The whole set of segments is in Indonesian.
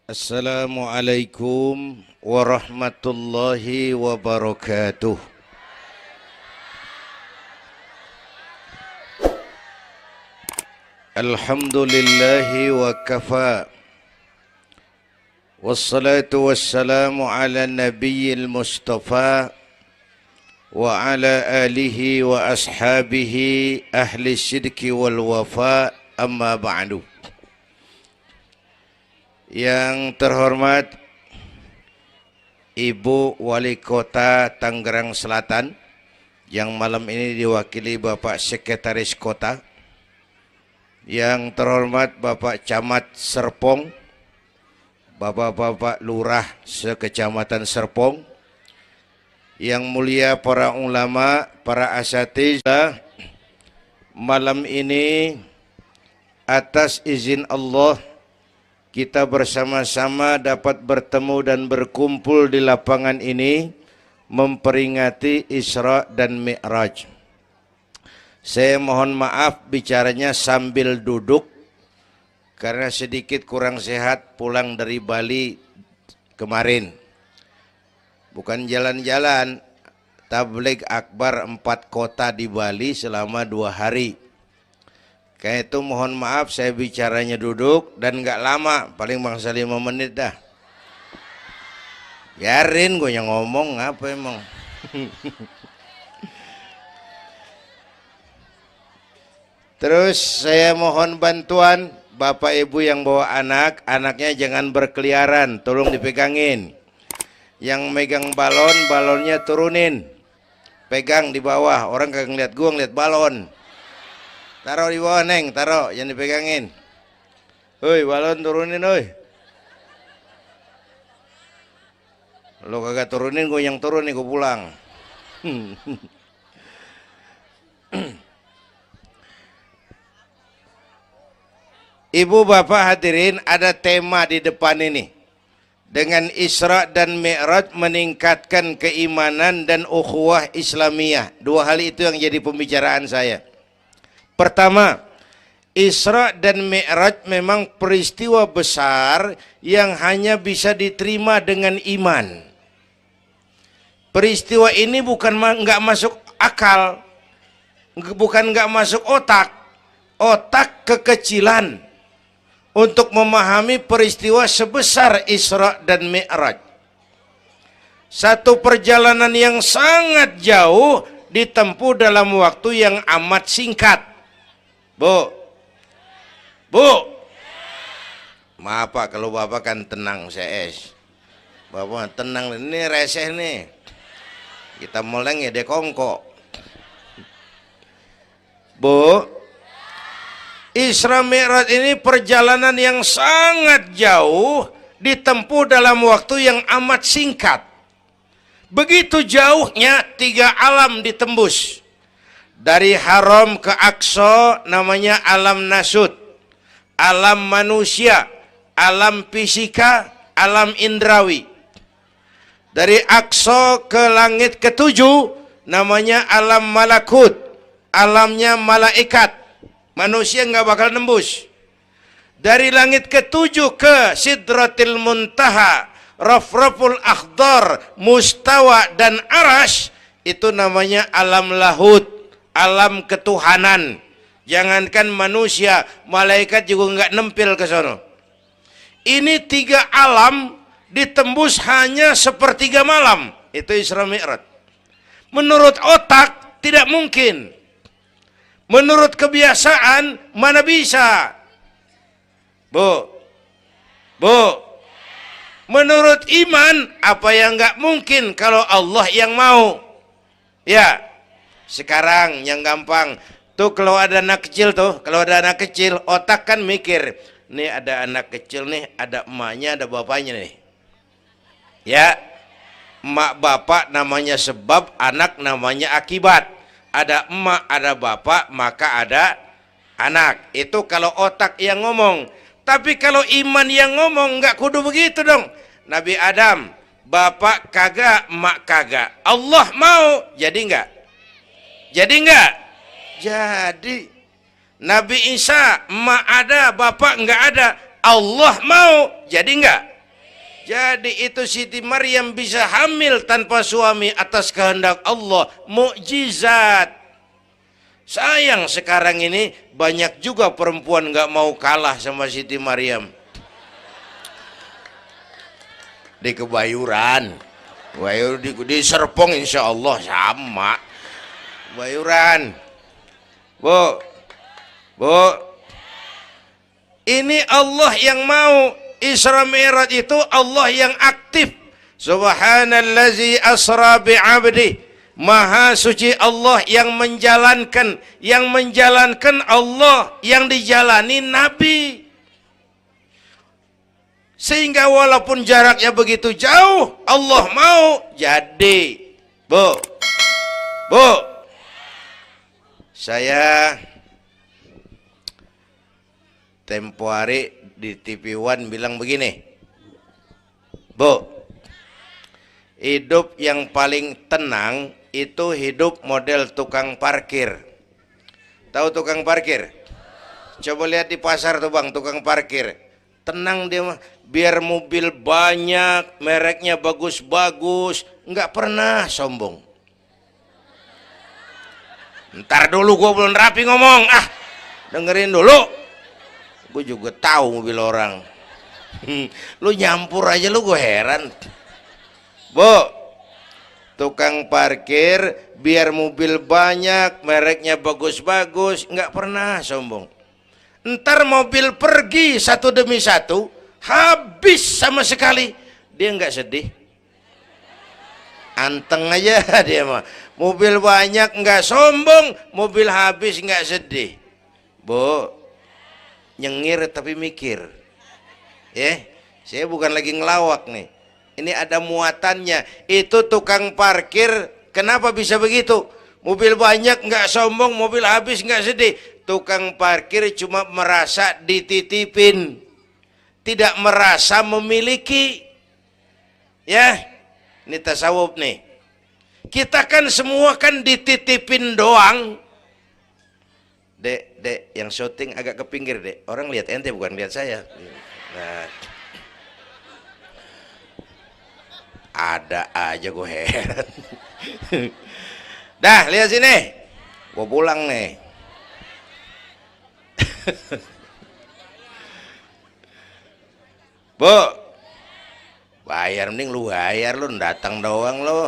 Assalamualaikum warahmatullahi wabarakatuh. Alhamdulillahi wa kafa. Wassalatu wassalamu ala nabiyyil mustafa wa ala alihi wa ashabihi ahli sidqi wal wafa, amma ba'du. Yang terhormat Ibu Wali Kota Tangerang Selatan, yang malam ini diwakili Bapak Sekretaris Kota. Yang terhormat Bapak Camat Serpong, Bapak-bapak Lurah sekecamatan Serpong, yang mulia para ulama, para asatidzah, malam ini atas izin Allah kita bersama-sama dapat bertemu dan berkumpul di lapangan ini memperingati Isra dan Mi'raj. Saya mohon maaf bicaranya sambil duduk karena sedikit kurang sehat pulang dari Bali kemarin. Bukan jalan-jalan, tabligh akbar 4 kota di Bali selama 2 hari. Kayak itu mohon maaf saya bicaranya duduk dan nggak lama, paling bangsa 5 menit dah. Biarin gue yang ngomong, apa emang. Terus saya mohon bantuan Bapak Ibu yang bawa anak, anaknya jangan berkeliaran, tolong dipegangin. Yang megang balon, balonnya turunin. Pegang di bawah, orang kagak ngeliat gua, ngeliat balon. Taruh di bawah, Neng, taruh, jangan dipegangin. Hoi, balon turunin, hoi. Lo kagak turunin, gue yang turun nih, gue pulang. Ibu bapak hadirin, ada tema di depan ini. Dengan Isra dan Mi'raj meningkatkan keimanan dan ukhuwah Islamiyah. 2 hal itu yang jadi pembicaraan saya. Pertama, Isra dan Mi'raj memang peristiwa besar yang hanya bisa diterima dengan iman. Peristiwa ini bukan nggak masuk akal, bukan nggak masuk otak. Otak kekecilan untuk memahami peristiwa sebesar Isra dan Mi'raj. Satu perjalanan yang sangat jauh ditempuh dalam waktu yang amat singkat. Bu, maaf Pak, kalau Bapak kan tenang CS. Bapak tenang, ini reseh nih. Kita meleng ya dekongko. Bu, Isra Mi'raj ini perjalanan yang sangat jauh ditempuh dalam waktu yang amat singkat. Begitu jauhnya 3 alam ditembus. Dari Haram ke Aqsa namanya alam nasut, alam manusia, alam fisika, alam indrawi. Dari Aqsa ke langit ke-7 namanya alam malakut, alamnya malaikat. Manusia nggak bakal nembus. Dari langit ke-7 ke Sidratil Muntaha, Rafraful Akhdar, Mustawa dan Arash, itu namanya alam lahut, alam ketuhanan. Jangankan manusia, malaikat juga nggak nempel ke sono. Ini 3 alam ditembus hanya sepertiga malam. Itu Isra Mi'raj. Menurut otak tidak mungkin. Menurut kebiasaan mana bisa? Bu, menurut iman apa yang nggak mungkin kalau Allah yang mau? Ya, sekarang yang gampang tuh kalau ada anak kecil otak kan mikir, nih ada anak kecil nih, ada emaknya, ada bapaknya nih. Ya, emak bapak namanya sebab, anak namanya akibat. Ada emak, ada bapak, maka ada anak. Itu kalau otak yang ngomong. Tapi kalau iman yang ngomong, nggak kudu begitu dong. Nabi Adam, bapak kagak, emak kagak. Allah mau, jadi nggak? Jadi nggak? Jadi. Nabi Isa, emak ada, bapak nggak ada. Allah mau, jadi nggak? Jadi itu Siti Maryam bisa hamil tanpa suami atas kehendak Allah, mukjizat. Sayang sekarang ini banyak juga perempuan nggak mau kalah sama Siti Maryam. Di Kebayuran, di Serpong insya Allah sama. Kebayuran, bu, ini Allah yang mau. Isra Mi'raj itu Allah yang aktif. Subhanallazi asra bi'abdi. Maha suci Allah yang menjalankan. Yang menjalankan Allah, yang dijalani Nabi. Sehingga walaupun jaraknya begitu jauh, Allah mau jadi. Bu, saya tempo hari di TV One bilang begini, Bu, hidup yang paling tenang itu hidup model tukang parkir. Tahu tukang parkir? Coba lihat di pasar tuh bang, tukang parkir. Tenang dia mah, biar mobil banyak, mereknya bagus-bagus, nggak pernah sombong. Ntar dulu gue belum rapi ngomong, dengerin dulu. Gue juga tahu mobil orang. Lu nyampur aja lu, gue heran. Bu, tukang parkir biar mobil banyak, mereknya bagus-bagus, nggak pernah sombong. Ntar mobil pergi satu demi satu, habis sama sekali, dia nggak sedih. Anteng aja dia mah. Mobil banyak nggak sombong, mobil habis nggak sedih. Bu, nyengir tapi mikir, ya. Saya bukan lagi ngelawak nih. Ini ada muatannya. Itu tukang parkir, kenapa bisa begitu? Mobil banyak nggak sombong, mobil habis nggak sedih. Tukang parkir cuma merasa dititipin, tidak merasa memiliki. Ya, ini tasawuf nih. Kita kan semua kan dititipin doang. Dek, yang syuting agak ke pinggir, Dek. Orang lihat ente bukan lihat saya. Nah, ada aja gue heran. Dah, lihat sini. Gue pulang nih. Bu, bayar, mending lu bayar, lu datang doang lu.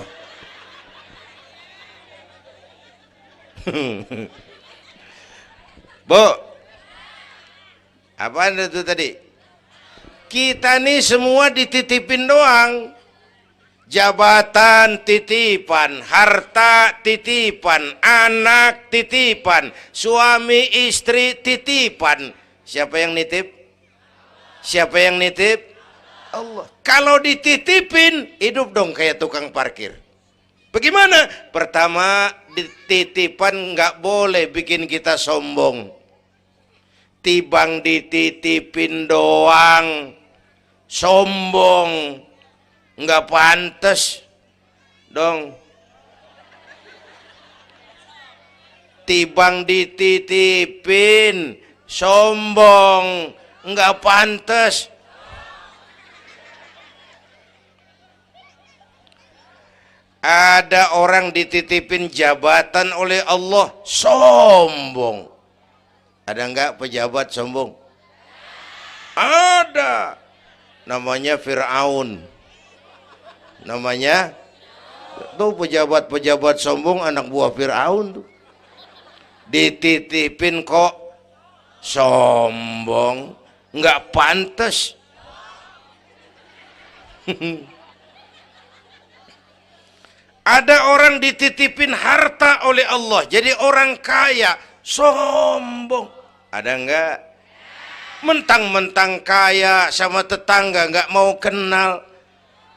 Bu, apaan itu tadi? Kita nih semua dititipin doang. Jabatan titipan, harta titipan, anak titipan, suami istri titipan. Siapa yang nitip? Siapa yang nitip? Allah. Kalau dititipin, hidup dong kayak tukang parkir. Bagaimana? Pertama, titipan nggak boleh bikin kita sombong. Tibang dititipin doang, sombong, nggak pantas dong. Tibang dititipin, sombong, nggak pantas. Ada orang dititipin jabatan oleh Allah, sombong. Ada enggak pejabat sombong? Ada. Namanya Fir'aun. Namanya tuh pejabat-pejabat sombong, anak buah Fir'aun tuh. Dititipin kok sombong, enggak pantas. Ada orang dititipin harta oleh Allah, jadi orang kaya, sombong. Ada enggak? Mentang-mentang kaya sama tetangga enggak mau kenal.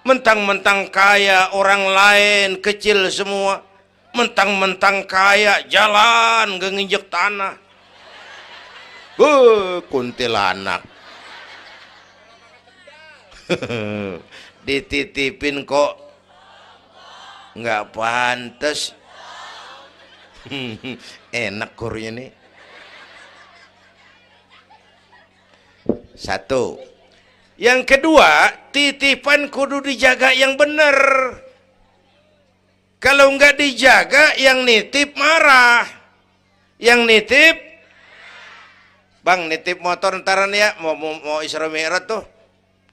Mentang-mentang kaya orang lain kecil semua. Mentang-mentang kaya jalan enggak nginjek tanah. Kuntilanak. Dititipin kok nggak pantas. Enak kurnya nih. Satu. Yang kedua, titipan kudu dijaga yang benar. Kalau nggak dijaga, yang nitip marah. Yang nitip, bang nitip motor ntaran ya, mau Isra Mi'raj tuh,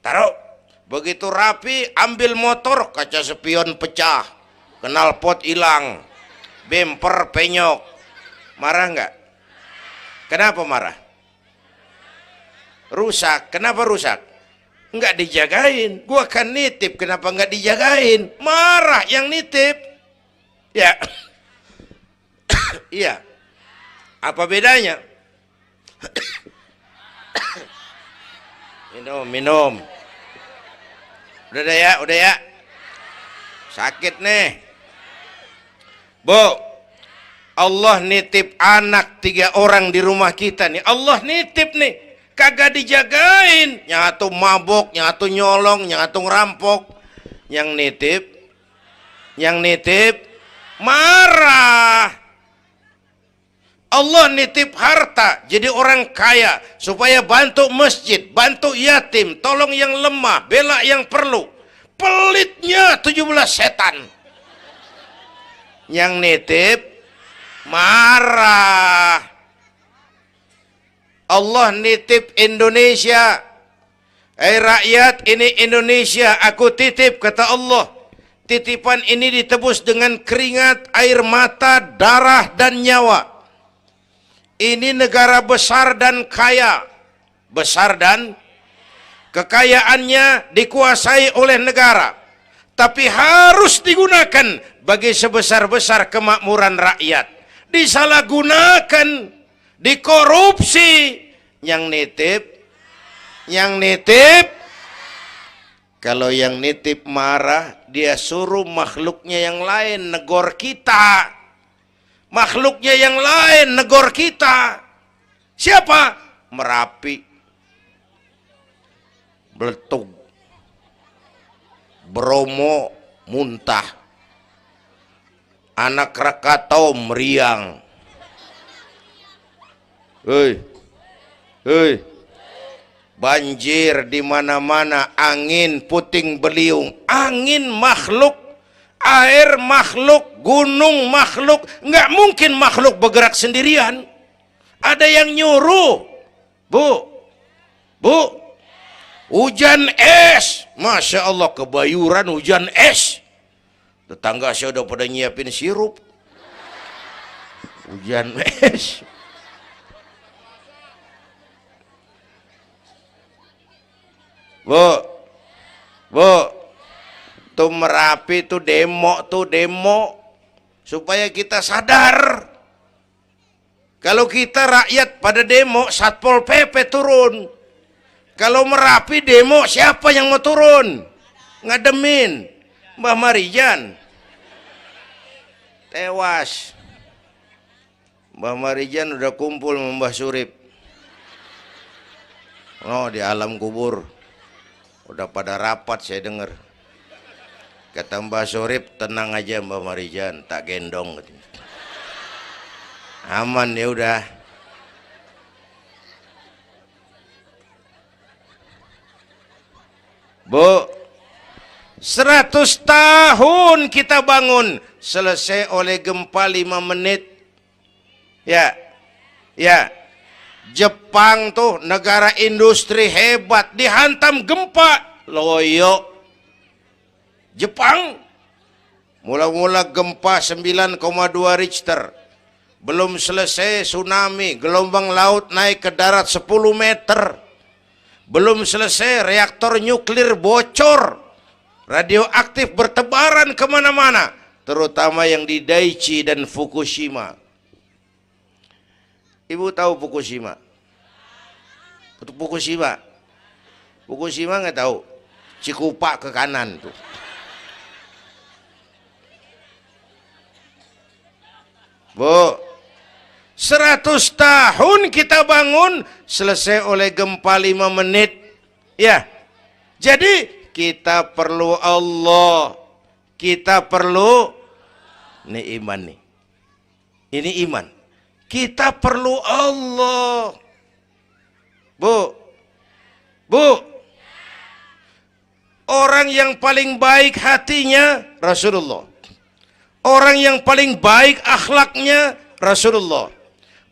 taruh. Begitu rapi, ambil motor, kaca spion pecah, knalpot hilang, bemper penyok. Marah nggak? Kenapa marah? Rusak. Kenapa rusak? Nggak dijagain. Gua kan nitip, kenapa nggak dijagain? Marah yang nitip. Ya. Iya. Apa bedanya? Minum. Udah ya. Sakit nih. Bu, Allah nitip anak 3 orang di rumah kita nih. Allah nitip nih. Kagak dijagain, nyatu mabok, nyatu nyolong, nyatu ngerampok. Yang nitip marah. Allah nitip harta jadi orang kaya supaya bantu masjid, bantu yatim, tolong yang lemah, bela yang perlu. Pelitnya 17 setan. Yang nitip marah. Allah nitip Indonesia. Rakyat, ini Indonesia aku titip, kata Allah. Titipan ini ditebus dengan keringat, air mata, darah dan nyawa. Ini negara besar dan kaya. Besar dan kekayaannya dikuasai oleh negara. Tapi harus digunakan bagi sebesar-besar kemakmuran rakyat. Disalahgunakan, dikorupsi. Yang nitip, kalau yang nitip marah, dia suruh makhluknya yang lain negor kita. Makhluknya yang lain negor kita. Siapa? Merapi, Beletung, Bromo muntah, Anak Krakatau meriang. Hei, banjir di mana-mana, angin puting beliung, angin makhluk, air makhluk, gunung makhluk. Nggak mungkin makhluk bergerak sendirian. Ada yang nyuruh. Bu, hujan es, masya Allah, Kebayuran hujan es. Tetangga saya udah pada nyiapin sirup. Hujan es. Bu, tuh Merapi tuh demo supaya kita sadar. Kalau kita rakyat pada demo, Satpol PP turun. Kalau Merapi demo, siapa yang mau turun? Ngademin Mbah Marijan. Tewas. Mbah Marijan udah kumpul sama Mbah Surip. Oh, di alam kubur. Udah pada rapat saya dengar. Kata Mbah Surip, tenang aja Mbah Marijan, tak gendong. Aman ya udah. Bu, 100 tahun kita bangun, selesai oleh gempa 5 menit. Ya. Jepang tuh negara industri hebat, dihantam gempa, loyo. Jepang mula-mula gempa 9,2 Richter, belum selesai tsunami, gelombang laut naik ke darat 10 meter, belum selesai reaktor nuklir bocor, radioaktif bertebaran kemana-mana, terutama yang di Daiichi dan Fukushima. Ibu tahu Fukushima? Fukushima nggak tahu. Cikupa ke kanan tuh. Bu, 100 tahun kita bangun, selesai oleh gempa 5 menit. Ya, jadi kita perlu Allah. Kita perlu, ini iman nih. Ini iman. Kita perlu Allah. Bu, Orang yang paling baik hatinya Rasulullah. Orang yang paling baik akhlaknya Rasulullah.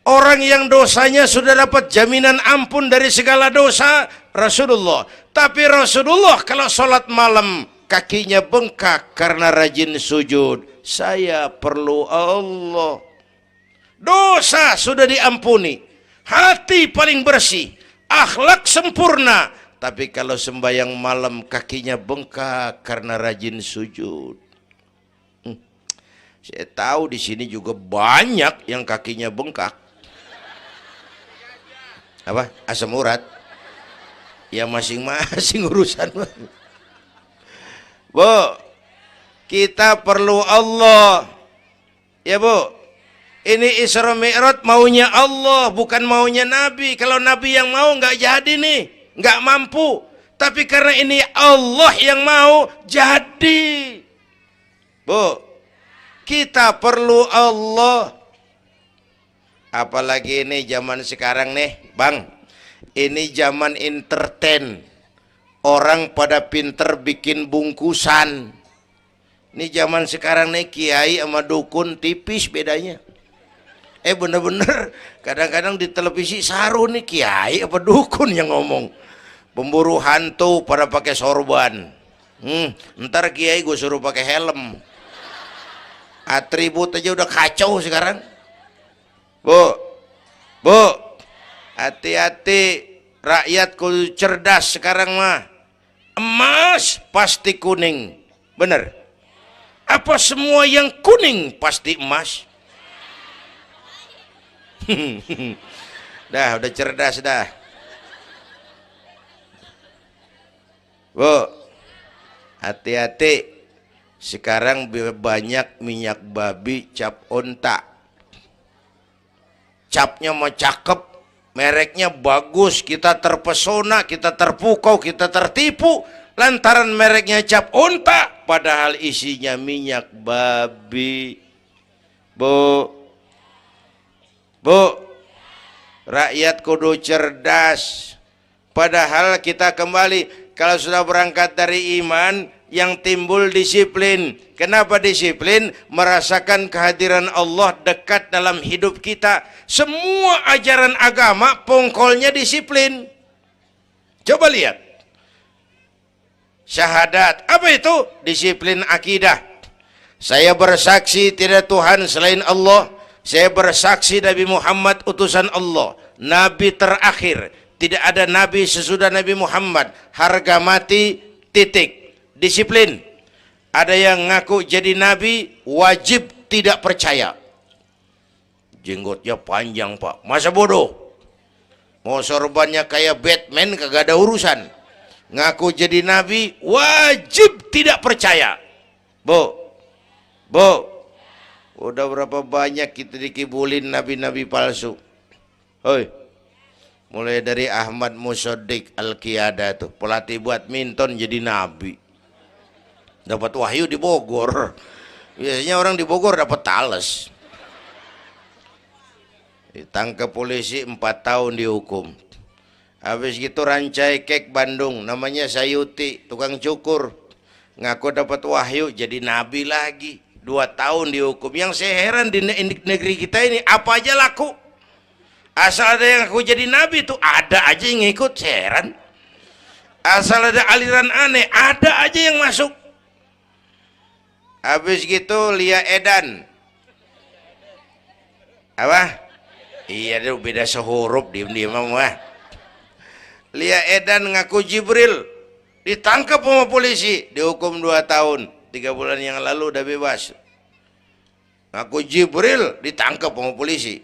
Orang yang dosanya sudah dapat jaminan ampun dari segala dosa Rasulullah. Tapi Rasulullah kalau sholat malam kakinya bengkak karena rajin sujud. Saya perlu Allah. Dosa sudah diampuni, hati paling bersih, akhlak sempurna. Tapi kalau sembahyang malam kakinya bengkak karena rajin sujud. Saya tahu di sini juga banyak yang kakinya bengkak. Apa? Asam urat. Ya masing-masing urusan. Bu, kita perlu Allah. Ya Bu, ini Isra Mi'raj maunya Allah, bukan maunya Nabi. Kalau Nabi yang mau nggak jadi nih, nggak mampu. Tapi karena ini Allah yang mau, jadi. Bu, kita perlu Allah. Apalagi ini zaman sekarang nih, Bang. Ini zaman entertain. Orang pada pinter bikin bungkusan. Ini zaman sekarang nih, kiai sama dukun tipis bedanya. Bener-bener kadang-kadang di televisi saru nih, kiai apa dukun yang ngomong. Pemburu hantu pada pakai sorban. Ntar kiai gue suruh pakai helm. Atribut aja udah kacau sekarang. Bu, hati-hati, rakyat kudu cerdas sekarang mah. Emas pasti kuning, bener? Apa semua yang kuning pasti emas? Udah cerdas dah. Bu, hati-hati. Sekarang banyak minyak babi cap onta. Capnya mah cakep, mereknya bagus, kita terpesona, kita terpukau, kita tertipu lantaran mereknya cap onta, padahal isinya minyak babi. Bu, rakyat kudu cerdas. Padahal kita kembali, kalau sudah berangkat dari iman, yang timbul disiplin. Kenapa disiplin? Merasakan kehadiran Allah dekat dalam hidup kita. Semua ajaran agama pongkolnya disiplin. Coba lihat. Syahadat, apa itu? Disiplin akidah. Saya bersaksi tidak Tuhan selain Allah. Saya bersaksi Nabi Muhammad utusan Allah, Nabi terakhir. Tidak ada Nabi sesudah Nabi Muhammad. Harga mati, titik. Disiplin. Ada yang ngaku jadi Nabi, wajib tidak percaya. Jenggotnya panjang Pak, masa bodoh. Mau sorbannya kayak Batman kagak ada urusan. Ngaku jadi Nabi, wajib tidak percaya. Bu, udah berapa banyak kita dikibulin nabi-nabi palsu. Hoi, mulai dari Ahmad Musaddiq Al-Qiyada tuh, pelatih badminton jadi nabi. Dapat wahyu di Bogor. Biasanya orang di Bogor dapat tales. Ditangkap polisi 4 tahun dihukum. Habis gitu Rancai Kek Bandung, namanya Sayuti, tukang cukur. Ngaku dapat wahyu jadi nabi lagi. 2 tahun dihukum. Yang saya heran di negeri kita ini, apa aja laku. Asal ada yang ngaku jadi nabi tuh ada aja yang ngikut, saya heran. Asal ada aliran aneh, ada aja yang masuk. Habis gitu Lia Edan. Apa? Iya dia beda sehuruf, diem-diem mah. Lia Edan ngaku Jibril, ditangkap sama polisi, dihukum 2 tahun. 3 bulan yang lalu udah bebas. Ngaku Jibril, ditangkap sama polisi.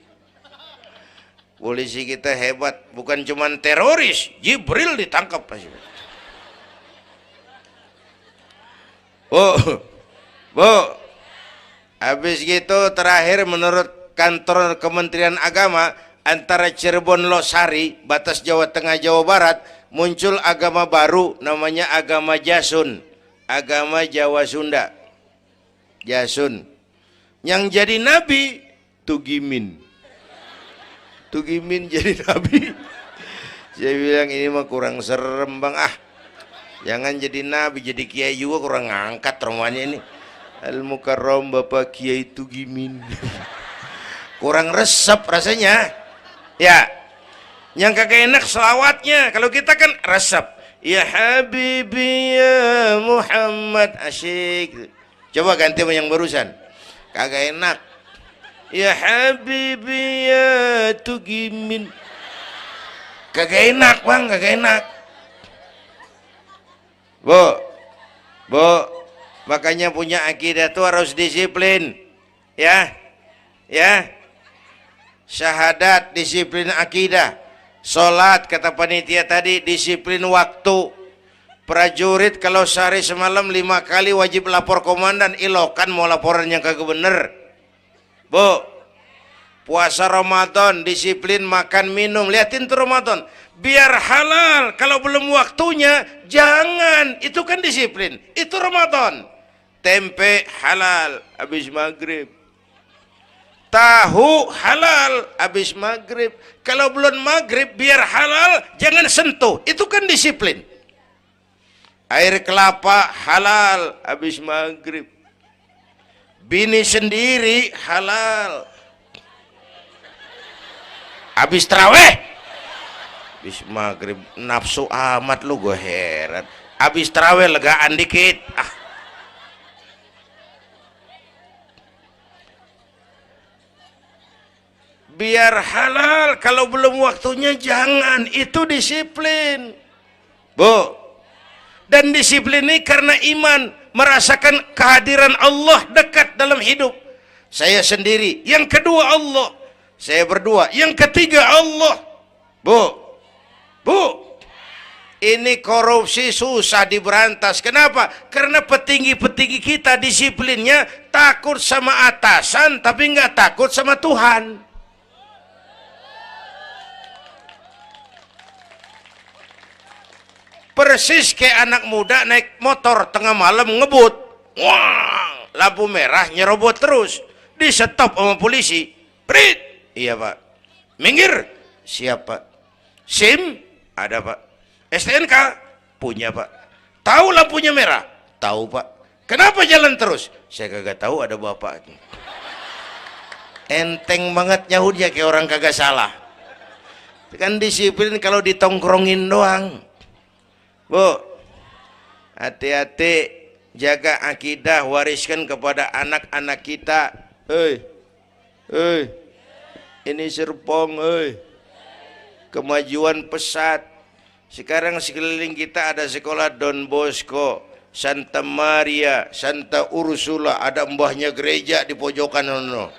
Polisi kita hebat, bukan cuman teroris, Jibril ditangkap pasti. Bu, habis gitu terakhir menurut kantor Kementerian Agama, antara Cirebon Losari, batas Jawa Tengah Jawa Barat, muncul agama baru namanya agama Jasun, agama Jawa Sunda. Jasun. Yang jadi nabi Tugimin. Tugimin jadi nabi. Saya bilang ini mah kurang serem Bang, Jangan jadi nabi, jadi kiai juga kurang ngangkat rumahnya ini. Al Mukarram Bapak Kiai Tugimin. Kurang resep rasanya. Ya. Yang kagak enak selawatnya. Kalau kita kan resep. Ya Habibi ya Muhammad, asyik. Coba ganti sama yang barusan. Kagak enak. Ya Habibi ya Tugimin. Kagak enak bang, kagak enak. Bu, makanya punya akidah tuh harus disiplin. Ya, syahadat disiplin akidah. Sholat kata panitia tadi disiplin waktu. Prajurit kalau sehari semalam 5 kali wajib lapor komandan, ilokan mau laporan yang kagak bener. Bu, puasa Ramadan disiplin makan minum, liatin tuh Ramadan biar halal. Kalau belum waktunya jangan, itu kan disiplin, itu Ramadan. Tempe halal habis maghrib, tahu halal habis maghrib. Kalau belum maghrib biar halal jangan sentuh, itu kan disiplin. Air kelapa halal habis maghrib, bini sendiri halal habis taraweh, habis maghrib nafsu amat lu, gue heran. Habis taraweh legaan dikit, biar halal. Kalau belum waktunya jangan, itu disiplin. Bu, dan disiplin ini karena iman, merasakan kehadiran Allah dekat dalam hidup. Saya sendiri, yang kedua Allah, saya berdua, yang ketiga Allah. Bu, ini korupsi susah diberantas. Kenapa? Karena petinggi-petinggi kita disiplinnya takut sama atasan tapi nggak takut sama Tuhan. Persis kayak anak muda naik motor tengah malam ngebut, wah, lampu merah nyerobot terus, di stop sama polisi. Prit, iya pak. Minggir, siap pak. SIM ada pak. STNK punya pak. Tahu lampunya merah? Tahu pak. Kenapa jalan terus? Saya kagak tahu, ada bapak. Enteng banget nyahudnya kayak orang kagak salah. Kan disiplin kalau ditongkrongin doang. Bu, hati-hati, jaga akidah, wariskan kepada anak-anak kita. Ini Serpong, kemajuan pesat. Sekarang sekeliling kita ada sekolah Don Bosco, Santa Maria, Santa Ursula, ada mbahnya gereja di pojokan ono.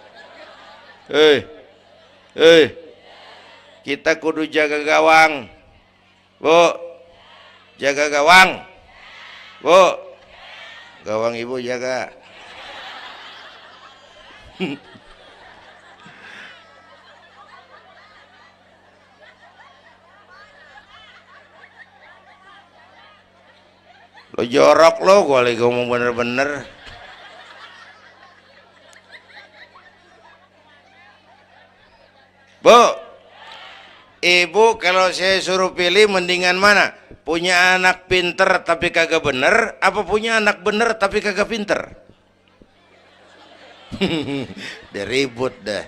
Kita kudu jaga gawang. Bu, jaga gawang. Bu, gawang ibu jaga. Lo jorok lo, gue lagi ngomong bener-bener. Bu, ibu kalau saya suruh pilih mendingan mana? Punya anak pinter tapi kagak bener, apa punya anak bener tapi kagak pinter? Udah ribut dah.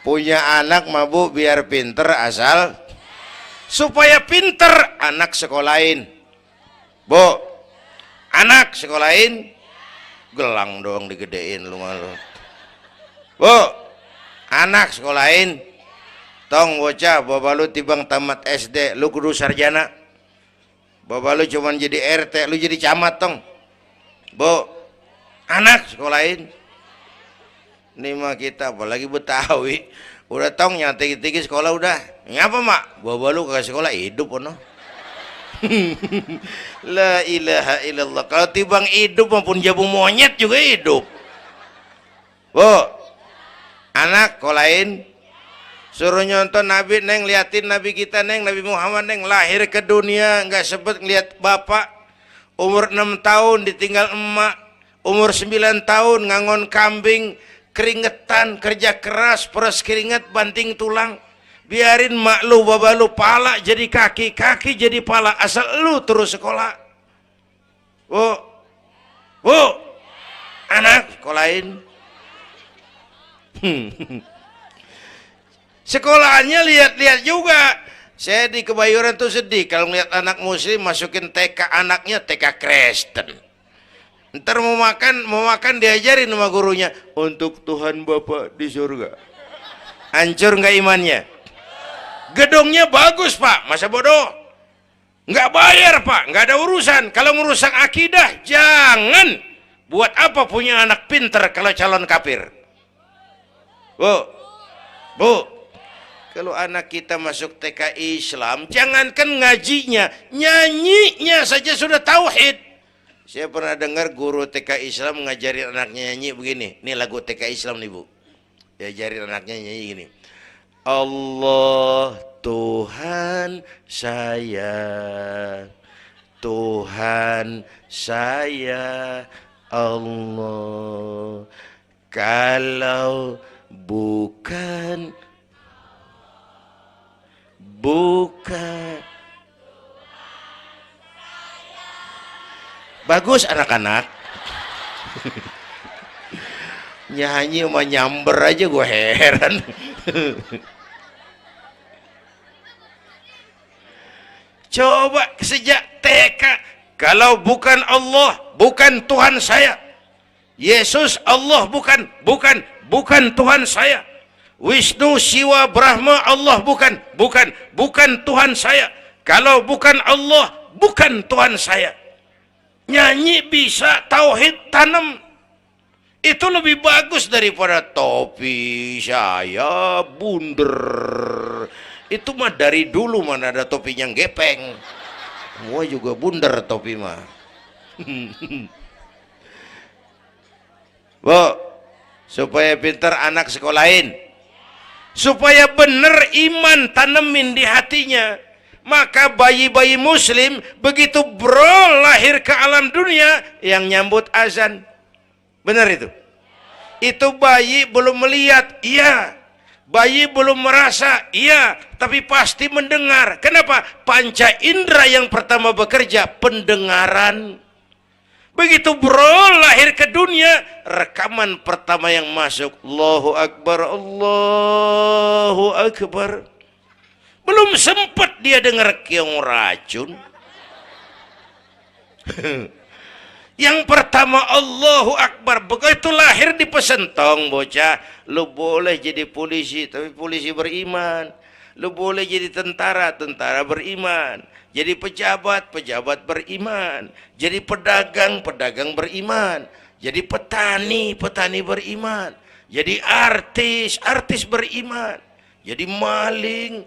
Punya anak mah bu biar pinter, asal supaya pinter anak sekolahin. Bu, anak sekolahin, gelang doang digedein lu malu. Bu, anak sekolahin, tong bocah, bapak lu tibang tamat SD, lu kudu sarjana. Bapak lu cuman jadi RT, lu jadi camat tong. Bu, anak sekolahin. Ini mah kita apalagi Betawi, udah tong yang tinggi-tinggi sekolah udah. Ngapa mak? Bapak lu ke sekolah hidup ono. La ilaha illallah. Kalau tibang hidup maupun jabu monyet juga hidup. Bu, anak sekolahin. Suruh nyonton Nabi neng, liatin Nabi kita neng, Nabi Muhammad neng, lahir ke dunia nggak sebet ngeliat bapak, umur 6 tahun ditinggal emak, umur 9 tahun ngangon kambing, keringetan, kerja keras, peres keringet, banting tulang, Biarin mak lu, baba lu, pala jadi kaki, kaki jadi pala, asal lu terus sekolah. Bu, anak sekolahin. Sekolahannya lihat-lihat juga. Saya di Kebayoran tuh sedih kalau ngeliat anak muslim masukin TK, anaknya TK Kristen. Ntar mau makan diajarin sama gurunya untuk Tuhan Bapa di surga. Hancur nggak imannya? Gedungnya bagus pak, masa bodoh? Nggak bayar pak, nggak ada urusan. Kalau merusak akidah, jangan. Buat apa punya anak pinter kalau calon kafir? Bu, kalau anak kita masuk TK Islam, jangankan ngajinya, nyanyinya saja sudah tauhid. Saya pernah dengar guru TK Islam ngajarin anaknya nyanyi begini. Ini lagu TK Islam nih bu. Diajarin anaknya nyanyi gini. Allah Tuhan saya, Tuhan saya Allah. Kalau bukan bagus anak-anak. Nyanyi sama nyamber aja gue heran. Coba sejak TK, kalau bukan Allah, bukan Tuhan saya. Yesus Allah bukan Tuhan saya. Wisnu, Siwa, Brahma, Allah bukan Tuhan saya. Kalau bukan Allah, bukan Tuhan saya. Nyanyi bisa, tauhid tanam. Itu lebih bagus daripada topi saya bunder. Itu mah dari dulu mana ada topinya gepeng. Semua juga bunder topi mah. Bu, supaya pintar anak sekolahin. Supaya benar iman tanemin di hatinya. Maka bayi-bayi muslim begitu lahir ke alam dunia yang nyambut azan. Benar itu? Itu bayi belum melihat, iya. Bayi belum merasa, iya. Tapi pasti mendengar. Kenapa? Panca indera yang pertama bekerja, pendengaran. Begitu lahir ke dunia, rekaman pertama yang masuk, Allahu Akbar, Allahu Akbar. Belum sempat dia dengar keong racun. Yang pertama Allahu Akbar. Begitu lahir dipesentong bocah, lu boleh jadi polisi, tapi polisi beriman. Lu boleh jadi tentara, tentara beriman. Jadi pejabat, pejabat beriman. Jadi pedagang, pedagang beriman. Jadi petani, petani beriman. Jadi artis, artis beriman. Jadi maling.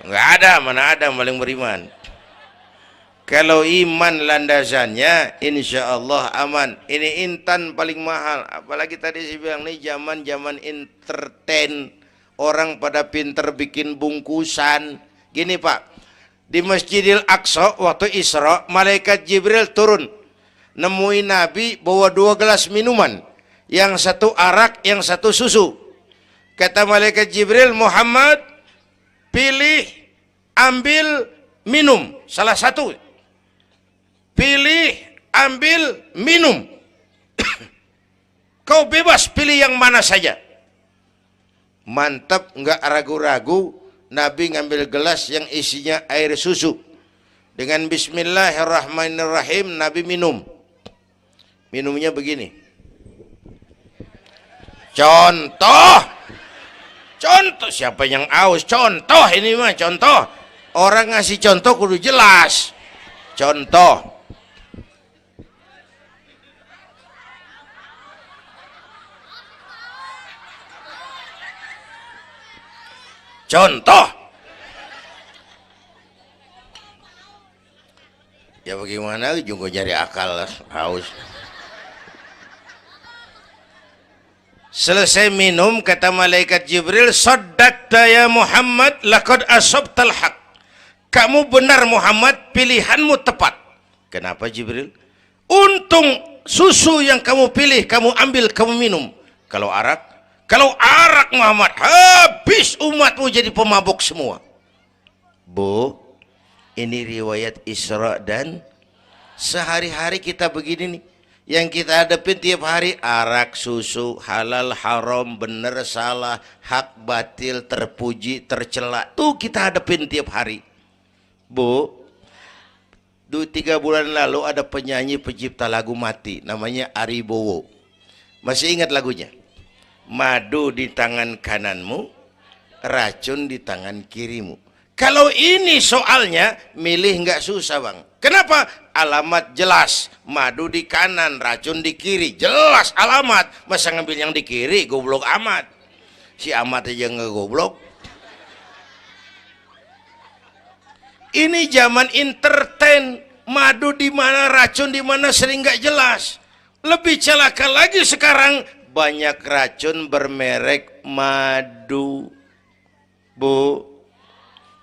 Enggak ada, mana ada maling beriman. Kalau iman landasannya, insya Allah aman. Ini intan paling mahal. Apalagi tadi saya bilang nih zaman entertain. Orang pada pinter bikin bungkusan. Gini pak, di Masjidil Aqsa waktu Isra, malaikat Jibril turun. Nemuin Nabi bawa 2 gelas minuman. Yang satu arak, yang satu susu. Kata malaikat Jibril, Muhammad, pilih, ambil, minum. Salah satu. Pilih, ambil, minum. Kau bebas pilih yang mana saja. Mantap, nggak ragu-ragu. Nabi ngambil gelas yang isinya air susu. Dengan bismillahirrahmanirrahim, Nabi minum. Minumnya begini. Contoh. Contoh, siapa yang aus? Contoh ini mah, contoh. Orang ngasih contoh kudu jelas. Contoh. Contoh. Ya bagaimana juga nyari akal haus. Selesai minum kata malaikat Jibril, saddaqta ya Muhammad laqad asabtal haq. Kamu benar Muhammad, pilihanmu tepat. Kenapa Jibril? Untung susu yang kamu pilih, kamu ambil, kamu minum. Kalau arak, Kalau arak Muhammad, habis umatmu jadi pemabuk semua. Bu, ini riwayat Isra dan sehari-hari kita begini nih. Yang kita hadapin tiap hari arak, susu, halal, haram, benar, salah, hak, batil, terpuji, tercela. Tuh kita hadapin tiap hari. Bu, 3 bulan lalu ada penyanyi pencipta lagu mati, namanya Ari Bowo. Masih ingat lagunya? Madu di tangan kananmu, racun di tangan kirimu. Kalau ini soalnya, milih nggak susah bang. Kenapa? Alamat jelas. Madu di kanan, racun di kiri. Jelas alamat. Masa ngambil yang di kiri, goblok amat. Si amat aja nggak goblok. Ini zaman entertain. Madu di mana, racun di mana sering nggak jelas. Lebih celaka lagi sekarang, banyak racun bermerek madu. Bu,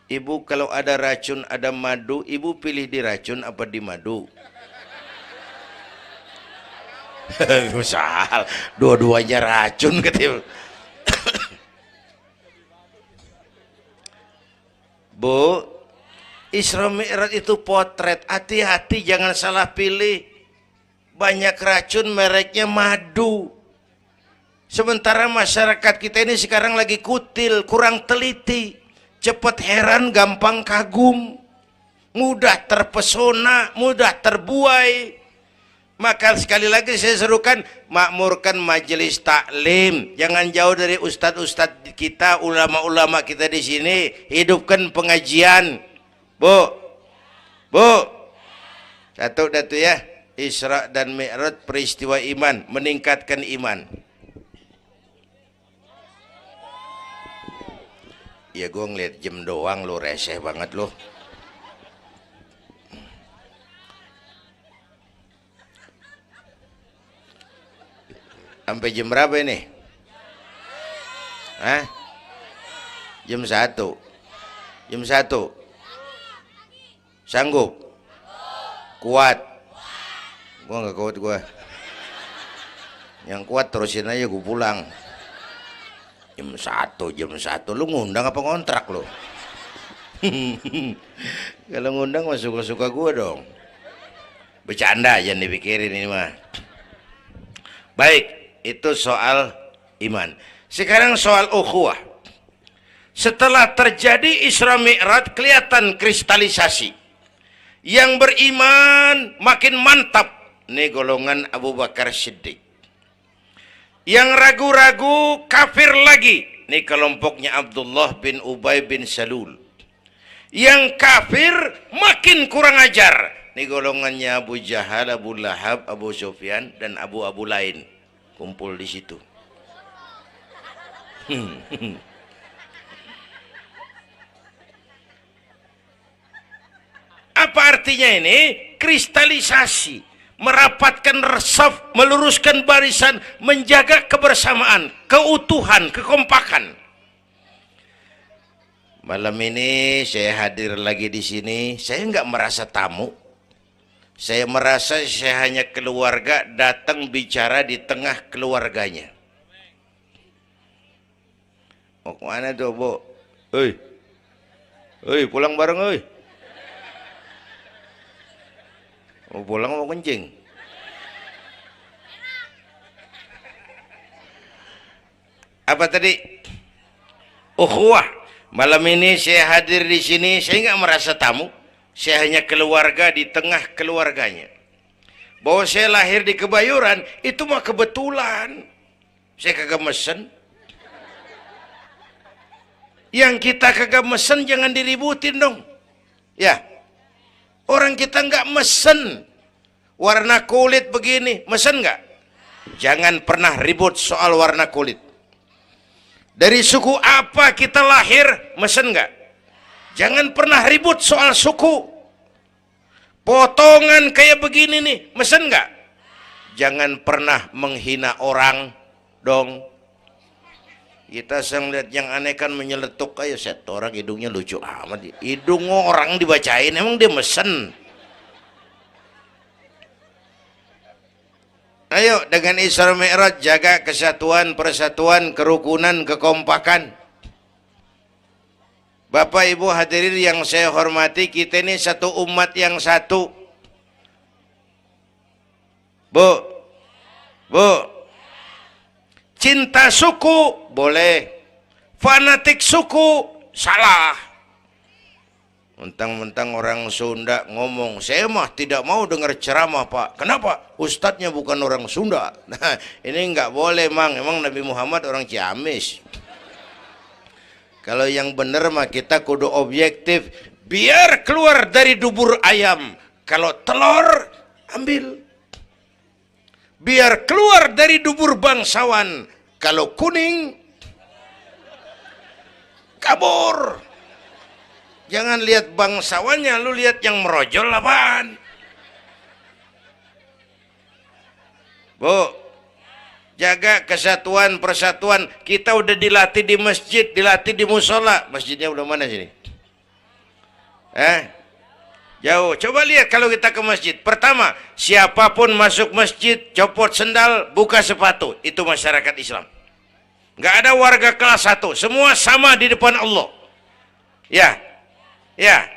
ibu kalau ada racun ada madu, ibu pilih di racun apa di madu? Misal dua-duanya racun katanya. Bu, Isra Mi'raj itu potret, hati-hati jangan salah pilih. Banyak racun mereknya madu. Sementara masyarakat kita ini sekarang lagi kutil, kurang teliti, cepat heran, gampang kagum, mudah terpesona, mudah terbuai. Maka sekali lagi saya serukan, makmurkan majelis taklim, jangan jauh dari ustadz-ustadz kita, ulama-ulama kita di sini, hidupkan pengajian. Bu, satu datu ya, Isra dan Mi'raj peristiwa iman, meningkatkan iman. Ya gue ngeliat jam doang lo, reseh banget lo. Sampai jam berapa ini? Hah? Jam 1. Jam 1. Sanggup? Kuat? Gue gak kuat gue. Yang kuat terusin aja, gue pulang. Jam 1, lu ngundang apa ngontrak lu? Kalau ngundang mah suka-suka gue dong. Bercanda, jangan dipikirin ini mah. Baik, itu soal iman. Sekarang soal ukhuwah. Setelah terjadi Isra Mi'raj, kelihatan kristalisasi. Yang beriman makin mantap. Ini golongan Abu Bakar Siddiq. Yang ragu-ragu kafir lagi. Ini kelompoknya Abdullah bin Ubay bin Salul. Yang kafir makin kurang ajar. Ini golongannya Abu Jahal, Abu Lahab, Abu Sufyan, dan Abu lain. Kumpul di situ. Apa artinya ini? Kristalisasi. Merapatkan resaf, meluruskan barisan, menjaga kebersamaan, keutuhan, kekompakan. Malam ini saya hadir lagi di sini. Saya nggak merasa tamu. Saya merasa saya hanya keluarga datang bicara di tengah keluarganya. Mau kemana tuh, Bu? Pulang bareng, Mau pulang mau kencing? Apa tadi? Ukhuwah. Malam ini saya hadir di sini, saya nggak merasa tamu. Saya hanya keluarga di tengah keluarganya. Bahwa saya lahir di Kebayoran, itu mah kebetulan. Saya kagak mesen. Yang kita kagak mesen jangan diributin dong. Ya. Orang kita nggak mesen warna kulit begini, mesen nggak? Jangan pernah ribut soal warna kulit. Dari suku apa kita lahir, mesen nggak? Jangan pernah ribut soal suku. Potongan kayak begini nih, mesen nggak? Jangan pernah menghina orang dong. Kita sering lihat yang aneh kan menyeletuk kayak set orang hidungnya lucu amat. Hidung orang dibacain emang dia mesen. Ayo dengan Isra Mi'raj jaga kesatuan, persatuan, kerukunan, kekompakan. Bapak Ibu hadirin yang saya hormati, kita ini satu umat yang satu. Bu, cinta suku boleh, fanatik suku salah. Mentang-mentang orang Sunda ngomong, saya mah tidak mau dengar ceramah Pak. Kenapa? Ustadznya bukan orang Sunda. Nah, ini nggak boleh Mang. Emang Nabi Muhammad orang Ciamis. Kalau yang benar mah kita kudu objektif. Biar keluar dari dubur ayam. Kalau telur, ambil. Biar keluar dari dubur bangsawan. Kalau kuning, kabur. Jangan lihat bangsawannya, lu lihat yang merojol apaan. Bu, jaga kesatuan, persatuan. Kita udah dilatih di masjid, dilatih di musola. Masjidnya udah mana sini? Jauh. Coba lihat kalau kita ke masjid. Pertama, siapapun masuk masjid, copot sendal, buka sepatu. Itu masyarakat Islam. Nggak ada warga kelas 1. Semua sama di depan Allah. Ya,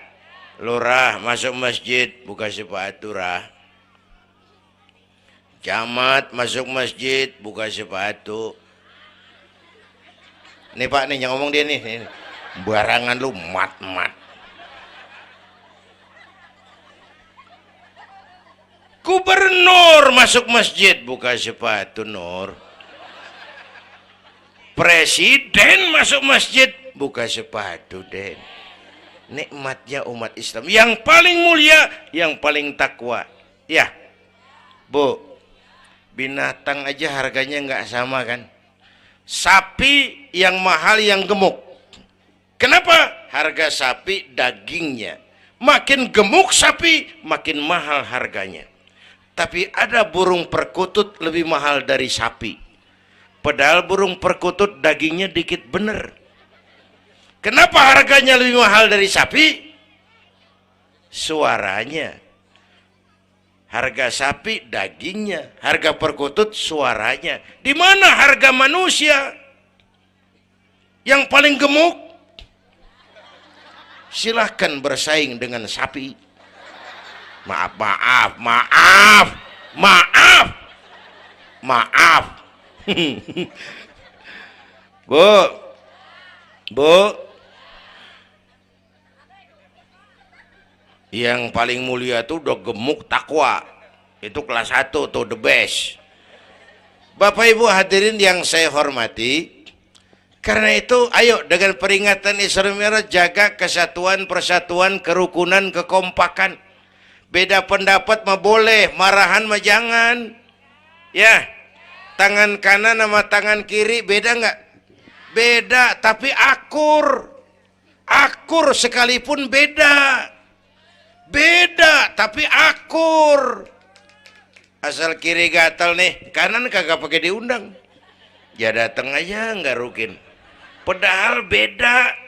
lurah masuk masjid, buka sepatu rah. Camat masuk masjid, buka sepatu. Nih Pak, nih yang ngomong dia nih. Barangan lu mat-mat. Gubernur masuk masjid, buka sepatu Nur. Presiden masuk masjid, buka sepatu Den. Nikmatnya umat Islam yang paling mulia, yang paling takwa. Ya, Bu, binatang aja harganya nggak sama kan? Sapi yang mahal yang gemuk. Kenapa? Harga sapi dagingnya. Makin gemuk sapi, makin mahal harganya. Tapi ada burung perkutut lebih mahal dari sapi. Padahal burung perkutut dagingnya dikit bener. Kenapa harganya lebih mahal dari sapi? Suaranya. Harga sapi dagingnya, harga perkutut suaranya. Di mana harga manusia yang paling gemuk? Silahkan bersaing dengan sapi. Maaf. Bu, yang paling mulia tuh udah gemuk takwa. Itu kelas 1 tuh the best. Bapak Ibu hadirin yang saya hormati, karena itu ayo dengan peringatan Isra Mi'raj jaga kesatuan, persatuan, kerukunan, kekompakan. Beda pendapat mah boleh, marahan mah jangan. Ya, tangan kanan sama tangan kiri beda nggak? Beda, tapi akur. Akur sekalipun beda. Beda, tapi akur. Asal kiri gatal nih, kanan kagak pakai diundang. Ya datang aja nggak rukin. Padahal beda.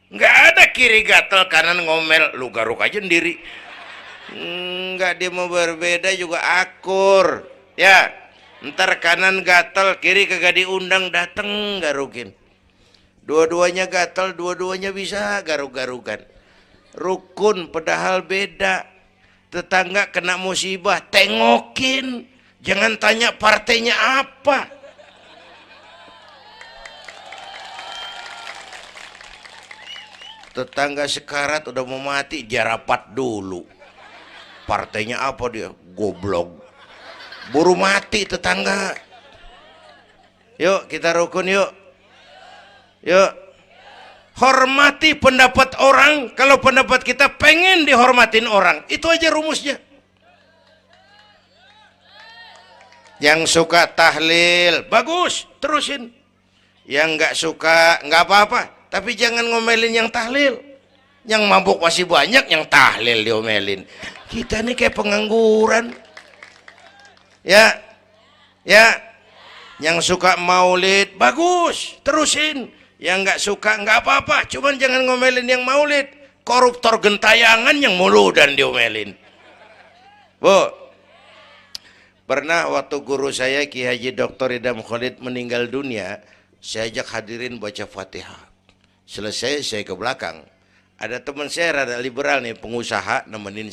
Nggak ada kiri gatal, kanan ngomel. Lu garuk aja sendiri. Nggak, dia mau berbeda juga akur. Ya, ntar kanan gatal, kiri kagak diundang, dateng garukin. Dua-duanya gatal, dua-duanya bisa garuk-garukan. Rukun padahal beda. Tetangga kena musibah, tengokin. Jangan tanya partainya apa. Tetangga sekarat udah mau mati, dia rapat dulu. Partainya apa dia? Goblok. Buru mati tetangga. Yuk kita rukun yuk. Yuk. Hormati pendapat orang. Kalau pendapat kita pengen dihormatin orang, itu aja rumusnya. Yang suka tahlil bagus, terusin. Yang nggak suka nggak apa-apa, tapi jangan ngomelin yang tahlil. Yang mabuk masih banyak, yang tahlil diomelin. Kita nih kayak pengangguran. Ya, yang suka maulid bagus, terusin. Yang nggak suka nggak apa-apa, cuman jangan ngomelin yang maulid. Koruptor gentayangan yang mulu dan diomelin. Bu, Pernah waktu guru saya Ki Haji Dr. Idam Khalid meninggal dunia, saya ajak hadirin baca Fatihah. Selesai saya ke belakang. Ada teman saya rada liberal nih, pengusaha nemuin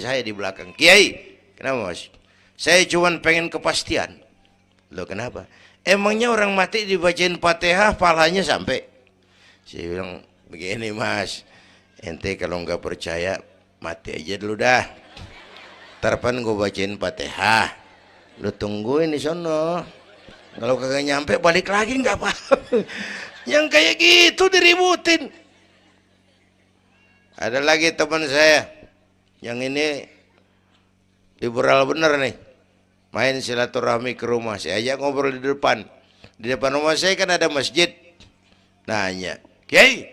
saya di belakang. Kiai, kenapa mas? Saya cuma pengen kepastian. Loh kenapa? Emangnya orang mati dibacain Fatihah pahalanya sampai? Saya bilang begini mas, ente kalau nggak percaya mati aja dulu dah. Tarpan gue bacain Fatihah, lu tungguin di sono. Kalau kagak nyampe balik lagi nggak apa-apa. Yang kayak gitu diributin. Ada lagi teman saya, yang ini liberal bener nih, main silaturahmi ke rumah. Saya ajak ngobrol di depan. Di depan rumah saya kan ada masjid. Nanya, Kiai,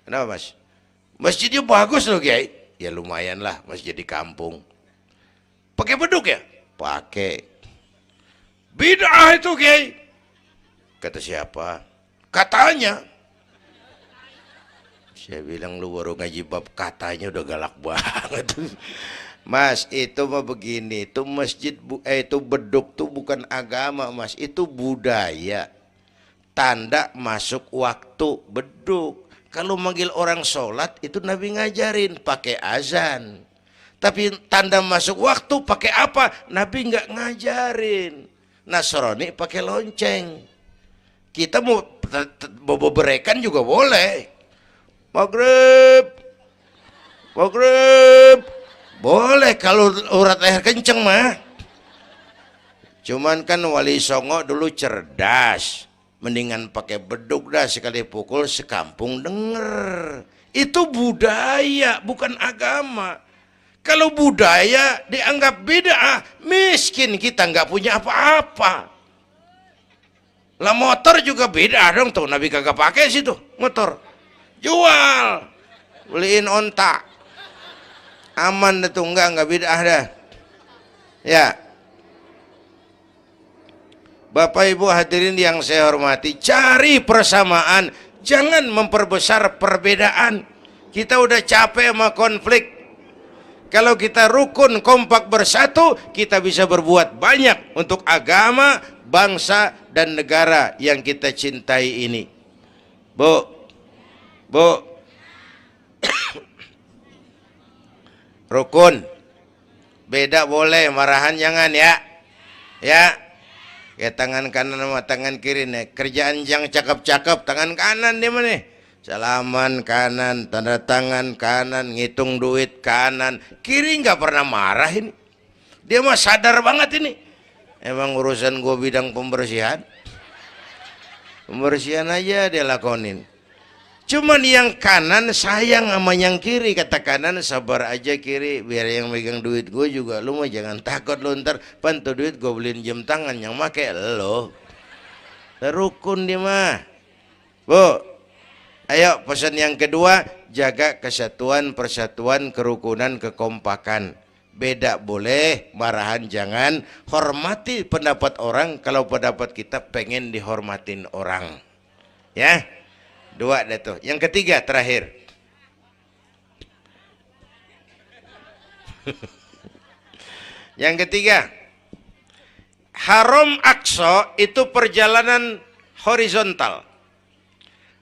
kenapa mas? Masjidnya bagus loh Kiai. Ya lumayan lah, masjid di kampung. Pakai beduk ya? Pakai. Bid'ah itu Kiai. Kata siapa? Katanya. Saya bilang lu baru ngaji bab katanya udah galak banget. Mas, itu mah begini, itu masjid itu beduk tuh bukan agama mas, itu budaya. Tanda masuk waktu beduk. Kalau manggil orang sholat itu Nabi ngajarin pakai azan. Tapi tanda masuk waktu pakai apa? Nabi nggak ngajarin. Nasrani pakai lonceng. Kita mau berekan juga boleh. Maghrib, maghrib, boleh kalau urat leher kenceng mah. Cuman kan Wali Songo dulu cerdas, mendingan pakai beduk dah, sekali pukul sekampung denger. Itu budaya bukan agama. Kalau budaya dianggap bid'ah, miskin kita nggak punya apa-apa. Lah motor juga bid'ah dong tuh, Nabi kagak pakai situ motor. Jual, beliin onta, aman itu nggak bid'ah dah. Ya, Bapak Ibu hadirin yang saya hormati, cari persamaan, jangan memperbesar perbedaan. Kita udah capek sama konflik. Kalau kita rukun kompak bersatu, kita bisa berbuat banyak untuk agama, bangsa, dan negara yang kita cintai ini. Bu, rukun, beda boleh, marahan jangan ya. Ya, tangan kanan sama tangan kiri nih. Kerjaan yang cakep-cakep, tangan kanan dia mana? Salaman kanan, tanda tangan kanan, ngitung duit kanan. Kiri nggak pernah marah ini. Dia mah sadar banget ini. Emang urusan gue bidang pembersihan. Pembersihan aja dia lakonin. Cuman yang kanan sayang sama yang kiri. Kata kanan sabar aja kiri, biar yang megang duit gue juga. Lu mah jangan takut lu ntar pantu duit gue beliin jam tangan yang make lo. Rukun dia mah. Bu, ayo pesan yang kedua, jaga kesatuan, persatuan, kerukunan, kekompakan. Beda boleh, marahan jangan. Hormati pendapat orang kalau pendapat kita pengen dihormatin orang. Ya, dua dah tuh. Yang ketiga terakhir. Yang ketiga, Haram Aqsa itu perjalanan horizontal.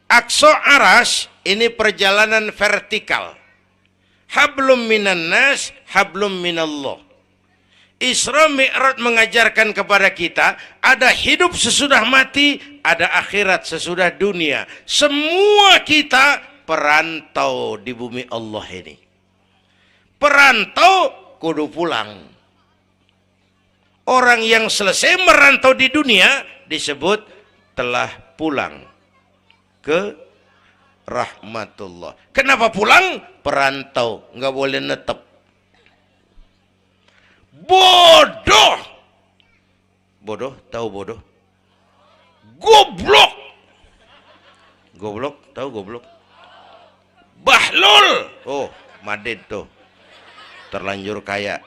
Aqsa Arash ini perjalanan vertikal. Hablum minan nas, hablum minallah. Isra Mi'raj mengajarkan kepada kita ada hidup sesudah mati, ada akhirat sesudah dunia. Semua kita perantau di bumi Allah ini. Perantau kudu pulang. Orang yang selesai merantau di dunia disebut telah pulang ke rahmatullah. Kenapa pulang? Perantau, nggak boleh netep. Bodoh. Bodoh, tahu bodoh? Goblok. Goblok, tahu goblok? Bahlul. Oh, Madid tuh. Terlanjur kaya.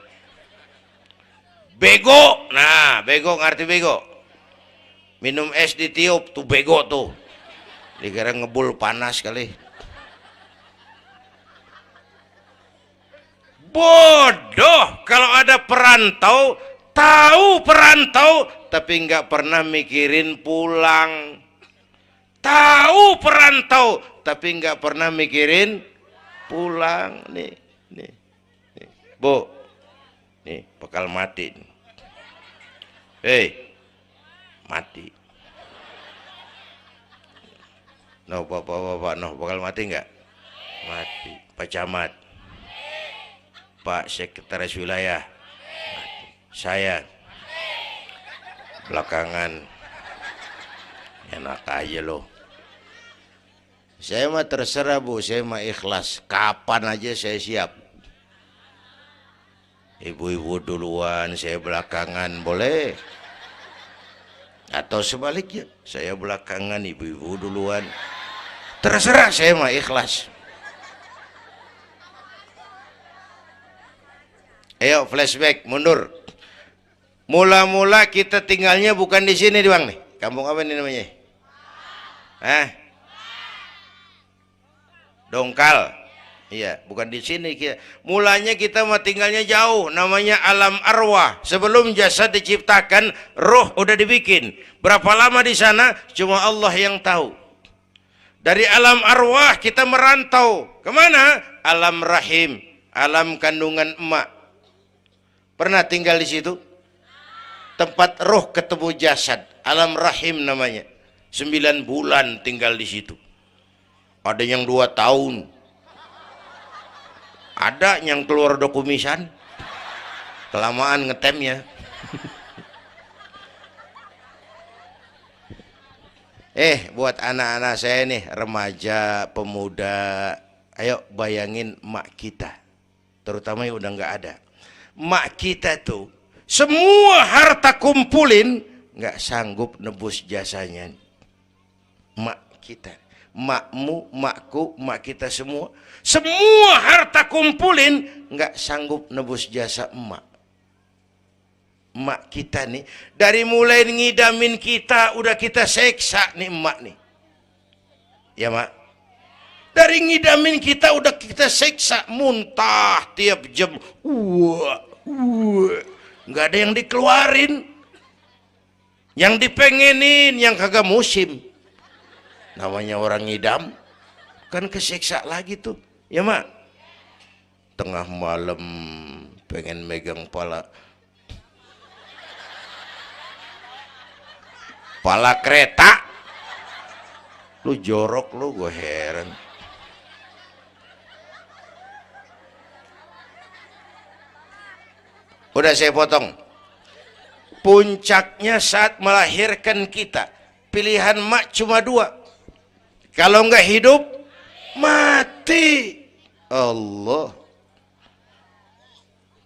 Bego. Nah, bego ngerti bego? Minum es ditiup tuh bego tuh. Dikira ngebul panas kali. Bodoh. Kalau ada perantau Tahu perantau tapi nggak pernah mikirin pulang. Tahu perantau tapi nggak pernah mikirin pulang. Nih, nih, nih. Bu, nih bakal mati. Hei, mati. No, bapak, no, bakal mati nggak? Mati. Pak Camat, Pak Sekretaris Wilayah, saya belakangan enak aja loh. Saya mah terserah Bu, saya mah ikhlas. Kapan aja saya siap. Ibu-ibu duluan, saya belakangan, boleh. Atau sebaliknya, saya belakangan, ibu-ibu duluan. Terserah, saya mah ikhlas. Ayo flashback, mundur. Mula-mula kita tinggalnya bukan di sini Bang nih. Kampung apa ini namanya? Dongkal. Iya, bukan di sini kita. Mulanya kita mah tinggalnya jauh, namanya alam arwah. Sebelum jasad diciptakan, roh udah dibikin. Berapa lama di sana? Cuma Allah yang tahu. Dari alam arwah kita merantau kemana? Alam rahim, alam kandungan emak. Pernah tinggal di situ? Tempat roh ketemu jasad, alam rahim namanya. 9 bulan tinggal di situ. Ada yang 2 tahun. Ada yang keluar dokumisan. Kelamaan ngetemnya. Buat anak-anak saya nih, remaja, pemuda, ayo bayangin emak kita. Terutama yang udah nggak ada. Emak kita tuh semua harta kumpulin nggak sanggup nebus jasanya. Emak kita, emakmu, emakku, emak kita semua harta kumpulin nggak sanggup nebus jasa emak. Emak kita nih dari mulai ngidamin kita udah kita seksa nih emak nih. Ya mak. Dari ngidamin kita udah kita seksa, muntah tiap jam. Nggak ada yang dikeluarin. Yang dipengenin yang kagak musim. Namanya orang ngidam kan kesiksa lagi tuh. Ya mak. Tengah malam pengen megang pala kereta. Lu jorok lu, gue heran. Udah saya potong. Puncaknya saat melahirkan kita, pilihan mak cuma 2. Kalau nggak hidup, mati. Allah.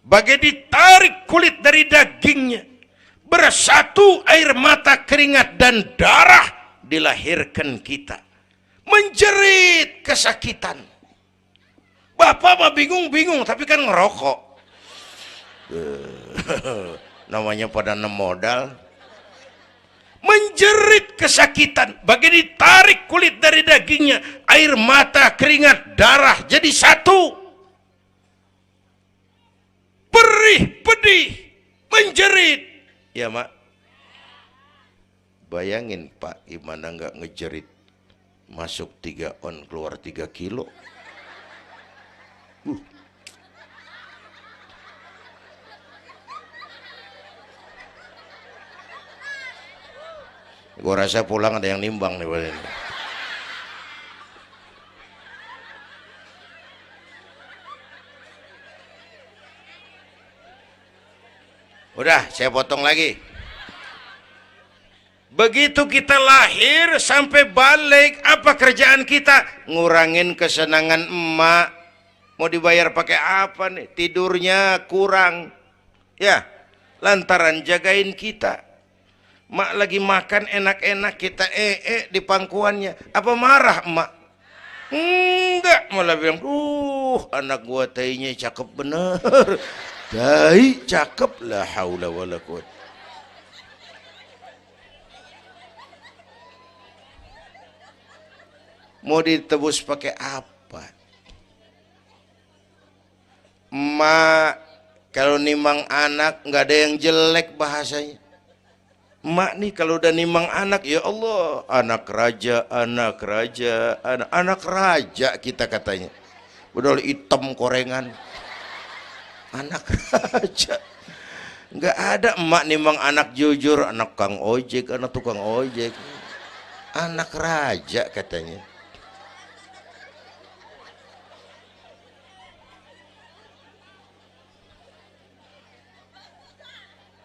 Bagai ditarik kulit dari dagingnya, bersatu air mata, keringat dan darah, dilahirkan kita. Menjerit kesakitan. Bapak mah bingung-bingung tapi kan ngerokok. Namanya pada modal. Menjerit kesakitan, bagai ditarik kulit dari dagingnya, air mata, keringat, darah jadi satu. Perih, pedih, menjerit. Ya mak. Bayangin Pak, gimana nggak ngejerit. Masuk 3 on, keluar 3 kilo. Gua rasa pulang ada yang nimbang nih. Udah, saya potong lagi. Begitu kita lahir sampai balik, apa kerjaan kita? Ngurangin kesenangan emak. Mau dibayar pakai apa nih? Tidurnya kurang. Ya, lantaran jagain kita. Mak lagi makan enak-enak, kita di pangkuannya. Apa marah emak? Enggak, malah bilang, anak gua tainya cakep bener. Tai cakep, la haula wala quwwata. Mau ditebus pakai apa? Emak Kalau nimang anak nggak ada yang jelek bahasanya. Emak nih kalau udah nimang anak, ya Allah, anak raja, anak raja kita katanya. Udah hitam korengan, anak raja. Nggak ada emak nimang anak jujur, anak kang ojek, anak tukang ojek, anak raja katanya.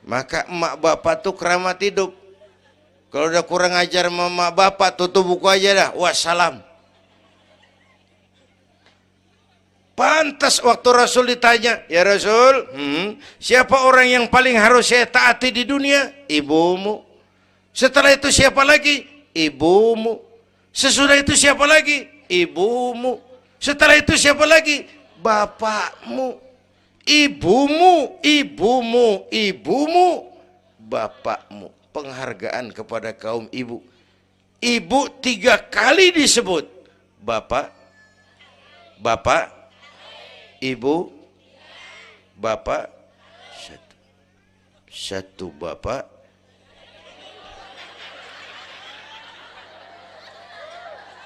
Maka emak bapak tuh keramat hidup. Kalau udah kurang ajar sama emak bapak, tutup buku aja dah. Wassalam. Pantas waktu Rasul ditanya, ya Rasul, siapa orang yang paling harus saya taati di dunia? Ibumu. Setelah itu siapa lagi? Ibumu. Sesudah itu siapa lagi? Ibumu. Setelah itu siapa lagi? Bapakmu. Ibumu, bapakmu. Penghargaan kepada kaum ibu. Ibu 3 kali disebut. Bapak, ibu, bapak. Satu bapak.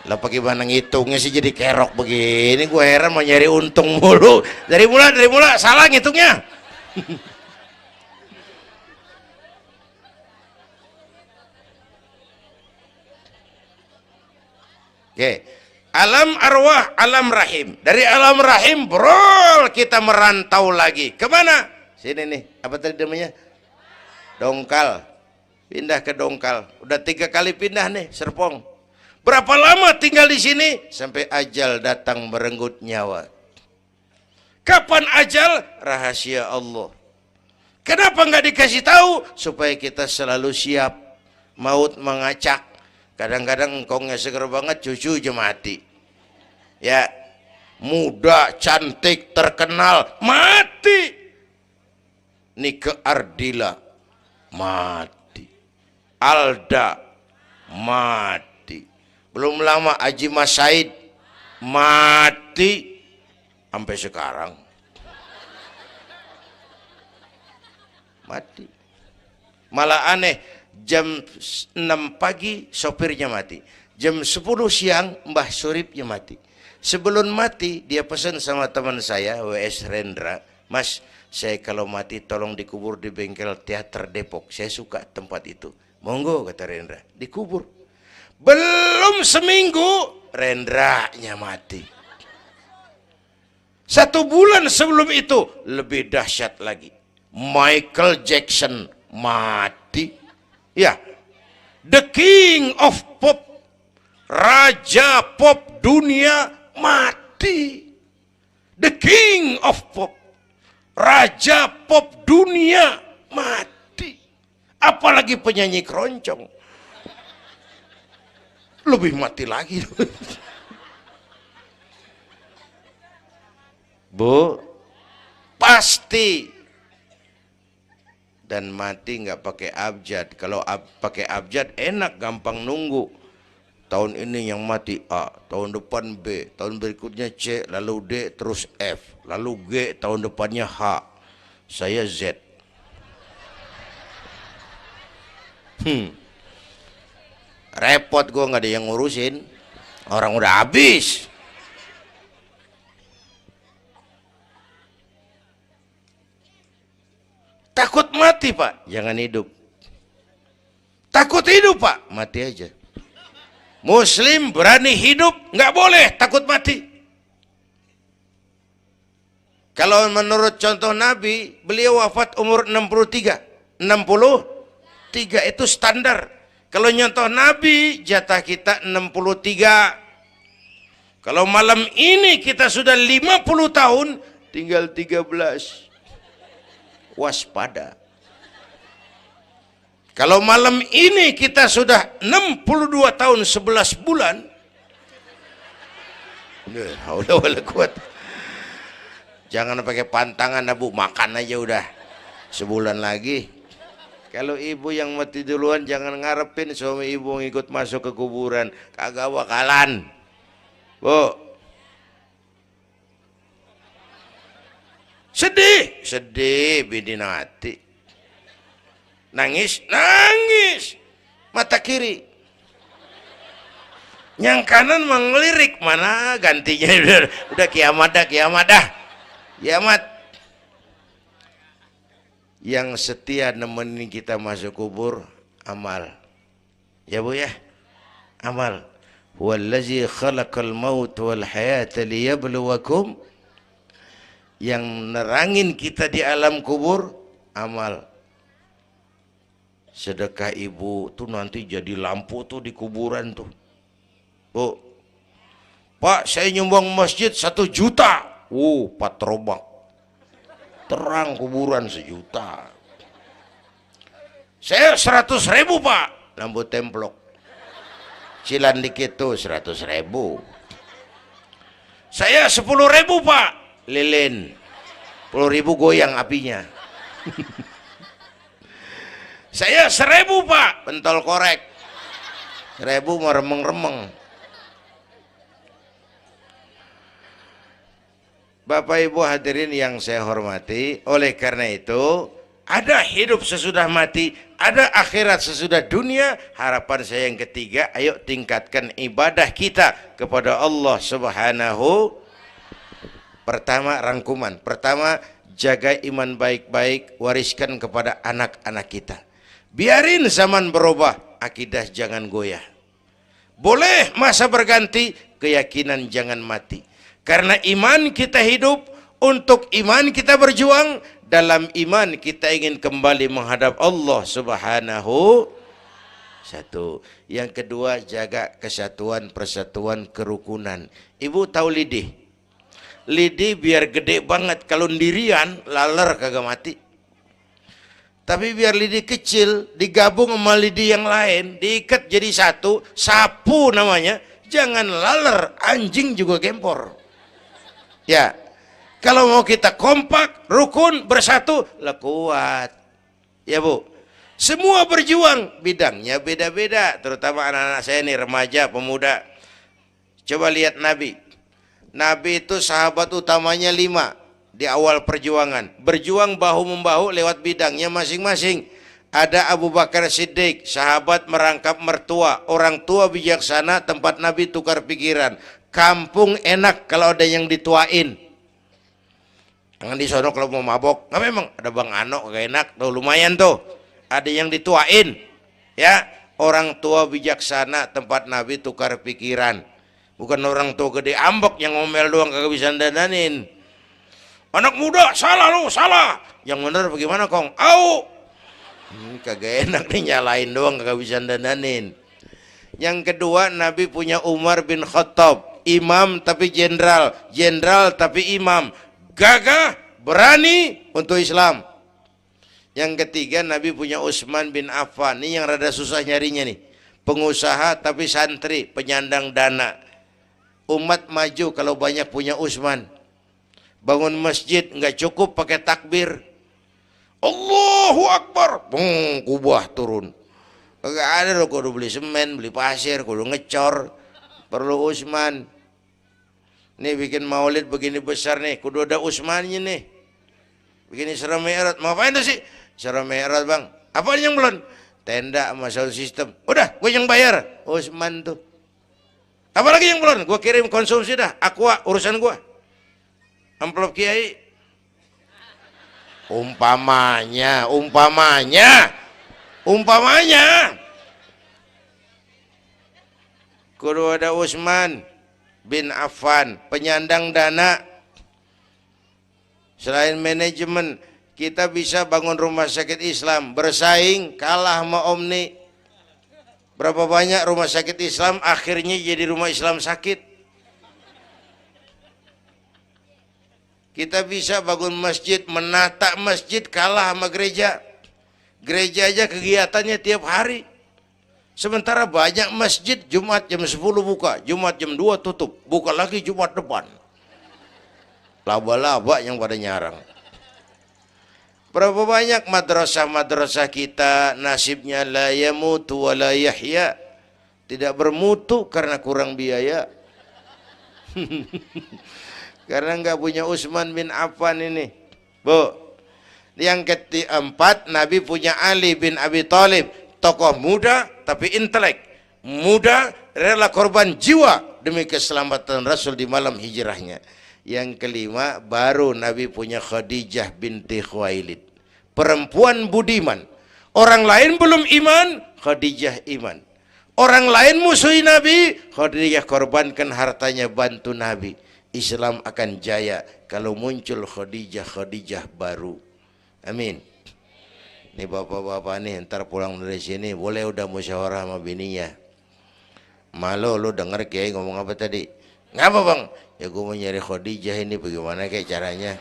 Lah pakai mana ngitungnya sih jadi kerok begini, gue heran mau nyari untung mulu. Dari mula salah ngitungnya. Oke. Alam arwah, alam rahim. Dari alam rahim brol kita merantau lagi. Kemana? Sini nih, apa tadi namanya? Dongkal. Pindah ke Dongkal. Udah 3 kali pindah nih, Serpong. Berapa lama tinggal di sini? Sampai ajal datang merenggut nyawa. Kapan ajal? Rahasia Allah. Kenapa nggak dikasih tahu? Supaya kita selalu siap. Maut mengacak. Kadang-kadang engkau nggak seger banget, cucu aja mati. Ya, muda, cantik, terkenal, mati. Nike Ardila, mati. Alda, mati. Belum lama Haji Mas Said mati sampai sekarang. Mati. Malah aneh, jam 6 pagi sopirnya mati. Jam 10 siang Mbah Suripnya mati. Sebelum mati dia pesan sama teman saya WS Rendra, "Mas, saya kalau mati tolong dikubur di bengkel teater Depok. Saya suka tempat itu." "Monggo," kata Rendra. Dikubur. Belum seminggu Rendranya mati. 1 bulan sebelum itu lebih dahsyat lagi. Michael Jackson mati. Ya, the king of pop, raja pop dunia mati. The king of pop, raja pop dunia mati. Apalagi penyanyi keroncong. Lebih mati lagi. Bu, pasti. Dan mati nggak pakai abjad. Kalau pakai abjad enak, gampang nunggu. Tahun ini yang mati A, tahun depan B, tahun berikutnya C, lalu D, terus F, lalu G, tahun depannya H. Saya Z. Repot, gue nggak ada yang ngurusin, orang udah habis. Takut mati Pak, jangan hidup. Takut hidup Pak, mati aja. Muslim berani hidup, nggak boleh takut mati. Kalau menurut contoh Nabi, beliau wafat umur 63 itu standar. Kalau nyontoh Nabi, jatah kita 63. Kalau malam ini kita sudah 50 tahun, tinggal 13. Waspada. Kalau malam ini kita sudah 62 tahun 11 bulan, jangan pakai pantangan Bu, makan aja udah. Sebulan lagi. Kalau ibu yang mati duluan jangan ngarepin suami ibu ngikut masuk ke kuburan, kagak bakalan. Bu, Sedih bidinati. Nangis. Mata kiri. Yang kanan mengelirik, mana gantinya udah kiamat dah. Kiamat. Yang setia nemenin kita masuk kubur amal. Ya Bu ya? Amal. Wallazi khalaqal maut wal hayata liyabluwakum. Yang nerangin kita di alam kubur amal. Sedekah ibu tuh nanti jadi lampu tuh di kuburan tuh. Bu, Pak, saya nyumbang masjid 1 juta. Patrobak. Terang kuburan 1 juta. Saya 100.000 Pak. Lampu templok. Cilan dikit tuh 100.000. Saya 10.000 Pak. Lilin. 10.000 goyang apinya. Saya 1.000 Pak. Pentol korek. 1.000 mau remeng-remeng. Bapak Ibu hadirin yang saya hormati, oleh karena itu ada hidup sesudah mati, ada akhirat sesudah dunia. Harapan saya yang ketiga, ayo tingkatkan ibadah kita kepada Allah Subhanahu. Pertama, rangkuman. Pertama, jaga iman baik-baik, wariskan kepada anak-anak kita. Biarin zaman berubah, akidah jangan goyah. Boleh masa berganti, keyakinan jangan mati. Karena iman kita hidup, untuk iman kita berjuang, dalam iman kita ingin kembali menghadap Allah Subhanahu. Satu. Yang kedua, jaga kesatuan, persatuan, kerukunan. Ibu tahu lidi? Lidi biar gede banget, kalau ndirian laler kagak mati. Tapi biar lidi kecil digabung sama lidi yang lain, diikat jadi satu, sapu namanya, jangan laler, anjing juga gempor. Ya, kalau mau kita kompak, rukun, bersatu, lah kuat. Ya Bu, semua berjuang, bidangnya beda-beda. Terutama anak-anak saya nih, remaja, pemuda. Coba lihat Nabi. Nabi itu sahabat utamanya 5 di awal perjuangan. Berjuang bahu-membahu lewat bidangnya masing-masing. Ada Abu Bakar Siddiq, sahabat merangkap mertua. Orang tua bijaksana, tempat Nabi tukar pikiran. Kampung enak kalau ada yang dituain. Jangan di sono kalau mau mabok. Nggak, memang ada Bang Ano gak enak tuh, lumayan tuh. Ada yang dituain. Ya, orang tua bijaksana, tempat Nabi tukar pikiran. Bukan orang tua gede ambek yang ngomel doang kagak bisa dandanin. Anak muda salah lu, salah. Yang bener bagaimana Kong? Au. Kagak enak nih, nyalain doang kagak bisa dandanin. Yang kedua, Nabi punya Umar bin Khattab. Imam tapi jenderal, jenderal tapi imam, gagah, berani untuk Islam. Yang ketiga, Nabi punya Utsman bin Affan. Ini yang rada susah nyarinya nih. Pengusaha tapi santri, penyandang dana. Umat maju kalau banyak punya Utsman. Bangun masjid nggak cukup pakai takbir. Allahu Akbar, kubah turun. Kagak ada loh, kudu beli semen, beli pasir, kudu ngecor. Perlu Utsman. Nih bikin maulid begini besar nih, kudu ada Utsmannya nih. Bikin Isra Mi'raj, mau apain tuh sih? Isra Mi'raj Bang. Apa yang belum? Tenda sama sound system. Udah, gue yang bayar. Utsman tuh. Apalagi yang belum? Gue kirim konsumsi dah. Aqua urusan gue. Amplop kiai. Umpamanya. Kudu ada Utsman bin Affan, penyandang dana. Selain manajemen, kita bisa bangun rumah sakit Islam, bersaing kalah sama Omni. Berapa banyak rumah sakit Islam akhirnya jadi rumah Islam sakit. Kita bisa bangun masjid, menata masjid kalah sama gereja. Gereja aja kegiatannya tiap hari. Sementara banyak masjid Jumat jam 10 buka, Jumat jam 2 tutup, buka lagi Jumat depan. Laba-laba yang pada nyarang. Berapa banyak madrasah-madrasah kita nasibnya la yamutu wa la yahya. Tidak bermutu karena kurang biaya. Karena nggak punya Utsman bin Affan ini. Bu. Yang keempat, Nabi punya Ali bin Abi Thalib, tokoh muda tapi intelek, muda rela korban jiwa demi keselamatan Rasul di malam hijrahnya. Yang kelima, baru Nabi punya Khadijah binti Khuwailid, perempuan budiman. Orang lain belum iman, Khadijah iman. Orang lain musuhi Nabi, Khadijah korbankan hartanya bantu Nabi. Islam akan jaya kalau muncul Khadijah baru. Amin. Nih bapak-bapak nih, ntar pulang dari sini boleh udah musyawarah sama bininya. Malu lu denger Kiai ngomong apa tadi? Ngapa bang? Ya gue mau nyari Khadijah ini, bagaimana kayak caranya?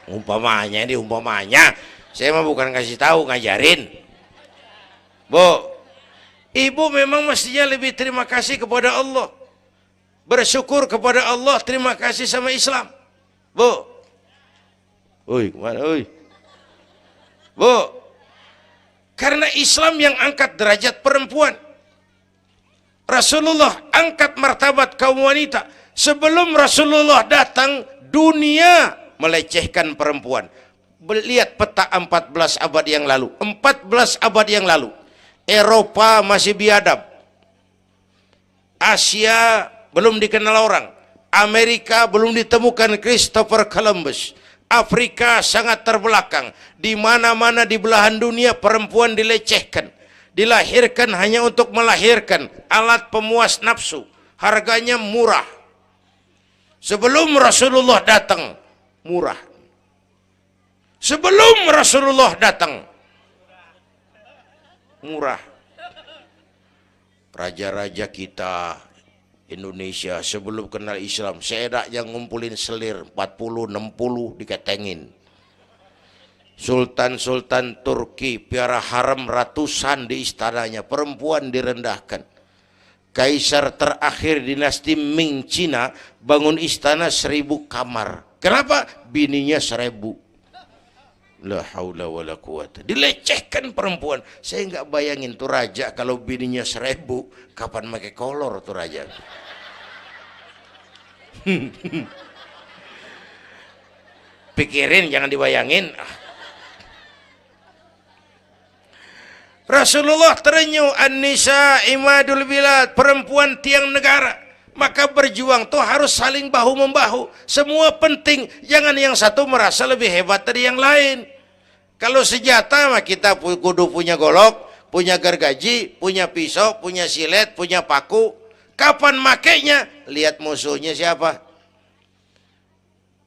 Umpamanya. Saya mah bukan kasih tahu, ngajarin. Bu, ibu memang mestinya lebih terima kasih kepada Allah, bersyukur kepada Allah, terima kasih sama Islam. Bu, oi kemana oi? Bu, karena Islam yang angkat derajat perempuan. Rasulullah angkat martabat kaum wanita. Sebelum Rasulullah datang, dunia melecehkan perempuan. Lihat peta 14 abad yang lalu. 14 abad yang lalu. Eropa masih biadab. Asia belum dikenal orang. Amerika belum ditemukan Christopher Columbus. Afrika sangat terbelakang. Di mana-mana di belahan dunia perempuan dilecehkan. Dilahirkan hanya untuk melahirkan, alat pemuas nafsu. Harganya murah. Sebelum Rasulullah datang, murah. Sebelum Rasulullah datang, murah. Raja-raja kita Indonesia sebelum kenal Islam, sedak yang ngumpulin selir 40-60 diketengin. Sultan-sultan Turki piara haram ratusan di istananya, perempuan direndahkan. Kaisar terakhir dinasti Ming Cina bangun istana 1000 kamar. Kenapa? Bininya 1000. La haula wala quwata. Dilecehkan perempuan. Saya nggak bayangin tuh raja kalau bininya 1000, kapan pakai kolor tuh raja. Pikirin, jangan dibayangin. Rasulullah terenyuh, an-nisa imadul bilad, perempuan tiang negara. Maka berjuang tuh harus saling bahu-membahu. Semua penting, jangan yang satu merasa lebih hebat dari yang lain. Kalau senjata mah kita kudu punya golok, punya gergaji, punya pisau, punya silet, punya paku. Kapan makainya? Lihat musuhnya siapa.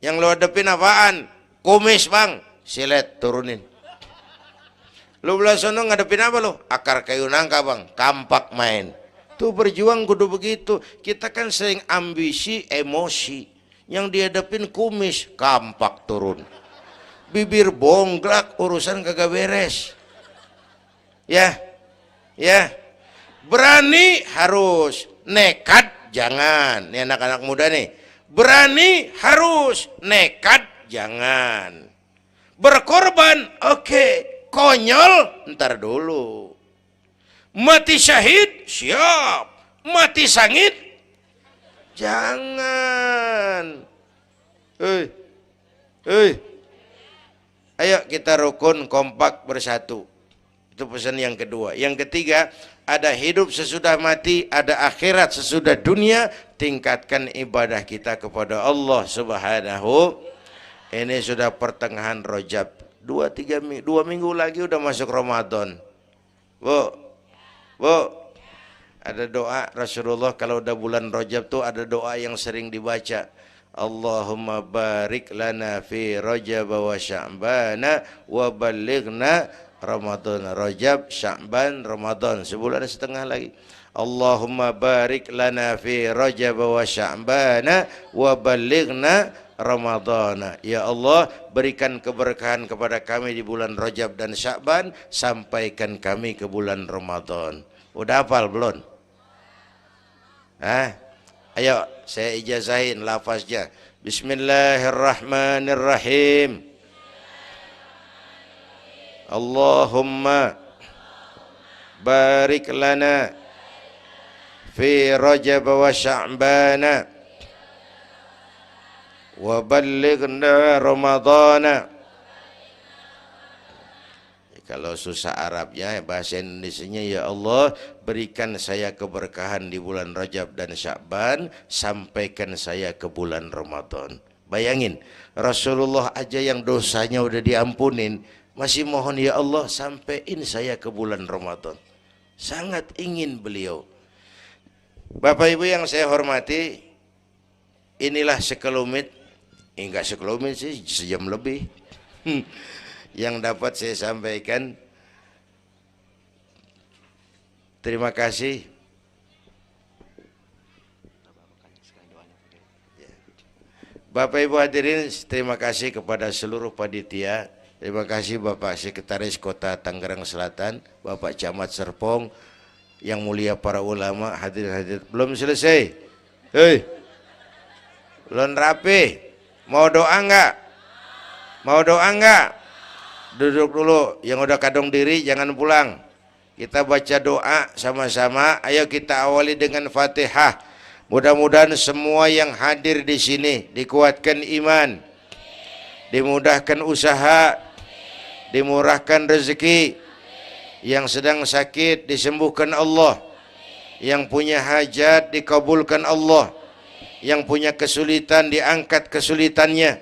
Yang lo hadapin apaan? Kumis bang, silet turunin. Lo belah sono ngadepin apa lo? Akar kayu nangka bang, kampak main. Tuh berjuang kudu begitu. Kita kan sering ambisi, emosi. Yang dihadapin kumis, kampak turun. Bibir bonglak, urusan kagak beres. Ya. Berani harus, nekat jangan. Ini anak-anak muda nih. Berani harus, nekat jangan. Berkorban, oke. Konyol, ntar dulu. Mati syahid, siap. Mati sangit, jangan. Ayo kita rukun, kompak, bersatu. Itu pesan yang kedua. Yang ketiga, ada hidup sesudah mati, ada akhirat sesudah dunia. Tingkatkan ibadah kita kepada Allah Subhanahu. Ini sudah pertengahan Rajab. 2 minggu lagi udah masuk Ramadan. Bu, ada doa Rasulullah kalau udah bulan Rajab tuh ada doa yang sering dibaca. Allahumma barik lana fi Rajab wa Sya'bana wa ballighna Ramadan. Rajab, Sya'ban, Ramadan, sebulan setengah lagi. Allahumma barik lana fi Rajab wa Sya'bana wa ballighna Ramadana. Ya Allah, berikan keberkahan kepada kami di bulan Rajab dan Sya'ban, sampaikan kami ke bulan Ramadan. Udah hafal belum? Ayo saya ijazahin lafaznya. Bismillahirrahmanirrahim. Allahumma barik lana fi Rajab wa Sya'bana wa ballighna Ramadana Kalau susah Arabnya, bahasa Indonesianya, ya Allah berikan saya keberkahan di bulan Rajab dan Sya'ban, sampaikan saya ke bulan Ramadan. Bayangin, Rasulullah aja yang dosanya udah diampunin, masih mohon ya Allah sampaiin saya ke bulan Ramadan. Sangat ingin beliau. Bapak Ibu yang saya hormati, inilah sekelumit, enggak sekelumit sih, sejam lebih yang dapat saya sampaikan. Terima kasih. Bapak Ibu hadirin, terima kasih kepada seluruh panitia. Terima kasih Bapak Sekretaris Kota Tangerang Selatan, Bapak Camat Serpong, yang mulia para ulama, hadirin. Belum selesai. Hei, belum rapi. Mau doa enggak? Mau doa enggak? Duduk dulu. Yang udah kadung diri jangan pulang. Kita baca doa sama-sama. Ayo kita awali dengan Fatihah. Mudah-mudahan semua yang hadir di sini dikuatkan iman, dimudahkan usaha, dimurahkan rezeki, yang sedang sakit disembuhkan Allah, yang punya hajat dikabulkan Allah, yang punya kesulitan diangkat kesulitannya,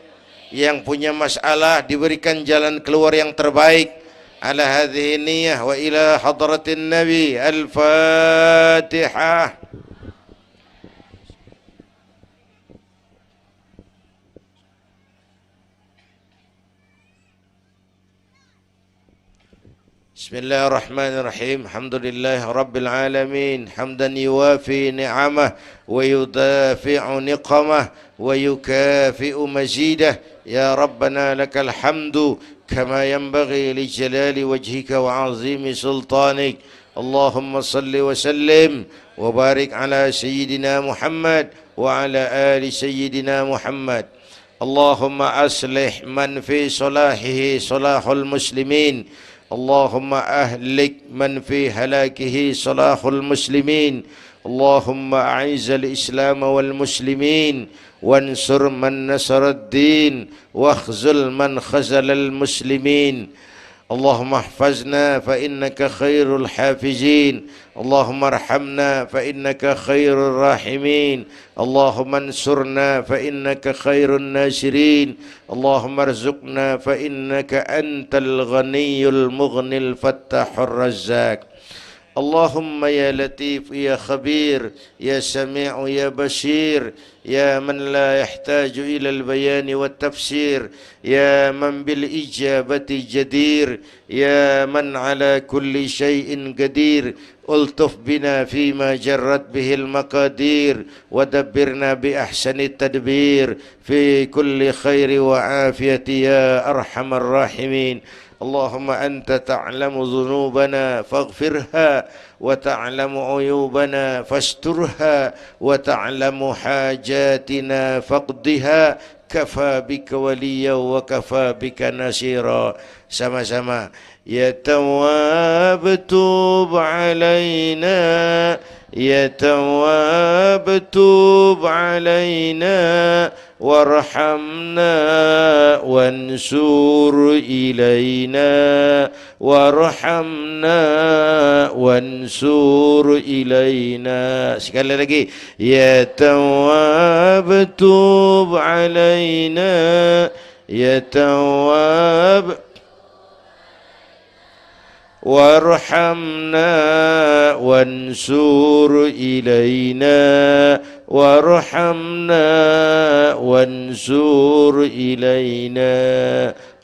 yang punya masalah diberikan jalan keluar yang terbaik. Ala hadhihi niyyah wa ila hadratin nabi. Al-Fatihah. Bismillahirrahmanirrahim. Alhamdulillah Rabbil Alamin. Hamdan yuwafi ni'amah wa yudafi'u niqamah wa yukafi'u mazidah. Ya Rabbana lakal hamdu kama yanbaghi li jalali wajhika wa azimi sultanik. Allahumma salli wa sallim wa barik ala Sayyidina Muhammad wa ala ali Sayyidina Muhammad. Allahumma aslih man fi salahihi salahul muslimin. اللهم أهلك من في هلاكه صلاح المسلمين. اللهم أعز الإسلام والمسلمين وانصر من نصر الدين واخذل من خذل المسلمين. اللهم احفظنا فإنك خير الحافظين. اللهم ارحمنا فإنك خير الراحمين. اللهم انصرنا فإنك خير الناصرين. اللهم ارزقنا فإنك أنت الغني المغني الفتاح الرزاق. اللهم يا لطيف يا خبير يا سميع يا بشير يا من لا يحتاج إلى البيان والتفسير يا من بالإجابة جدير يا من على كل شيء قدير ألطف بنا فيما جرت به المقادير ودبرنا بأحسن التدبير في كل خير وعافية يا أرحم الراحمين. اللهم أنت تعلم ذنوبنا فاغفرها وتعلم عيوبنا فاسترها وتعلم حاجاتنا فاقضها. كفى بك وليا وكفى بك نصيرا. Sama-sama. Ya Tawwab tub alaina, Ya Tawwab tub alaina warhamna wansur ilaina warhamna wansur ilaina. Sekali lagi. Ya Tawwab tub alaina, Ya Tawwab warhamna wansur ilaina warhamna wansur ilaina.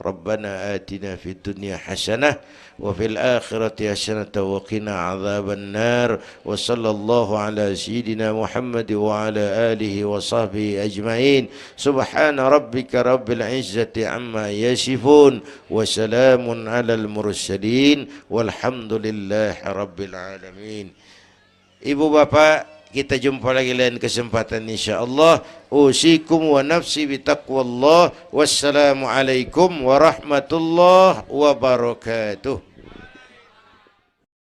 Rabbana atina fid dunya hasanah wa fil akhirati hasanah wa qina adzaban nar. Wa sallallahu ala sayyidina Muhammad wa ala alihi wa sahbihi ajma'in. Subhana rabbika rabbil izzati amma yasifun wa salamun alal mursalin walhamdulillahi rabbil alamin. Ibu bapak, kita jumpa lagi lain kesempatan insyaallah. Usikum wa nafsi bitaqwallah. Wassalamualaikum warahmatullahi wabarakatuh.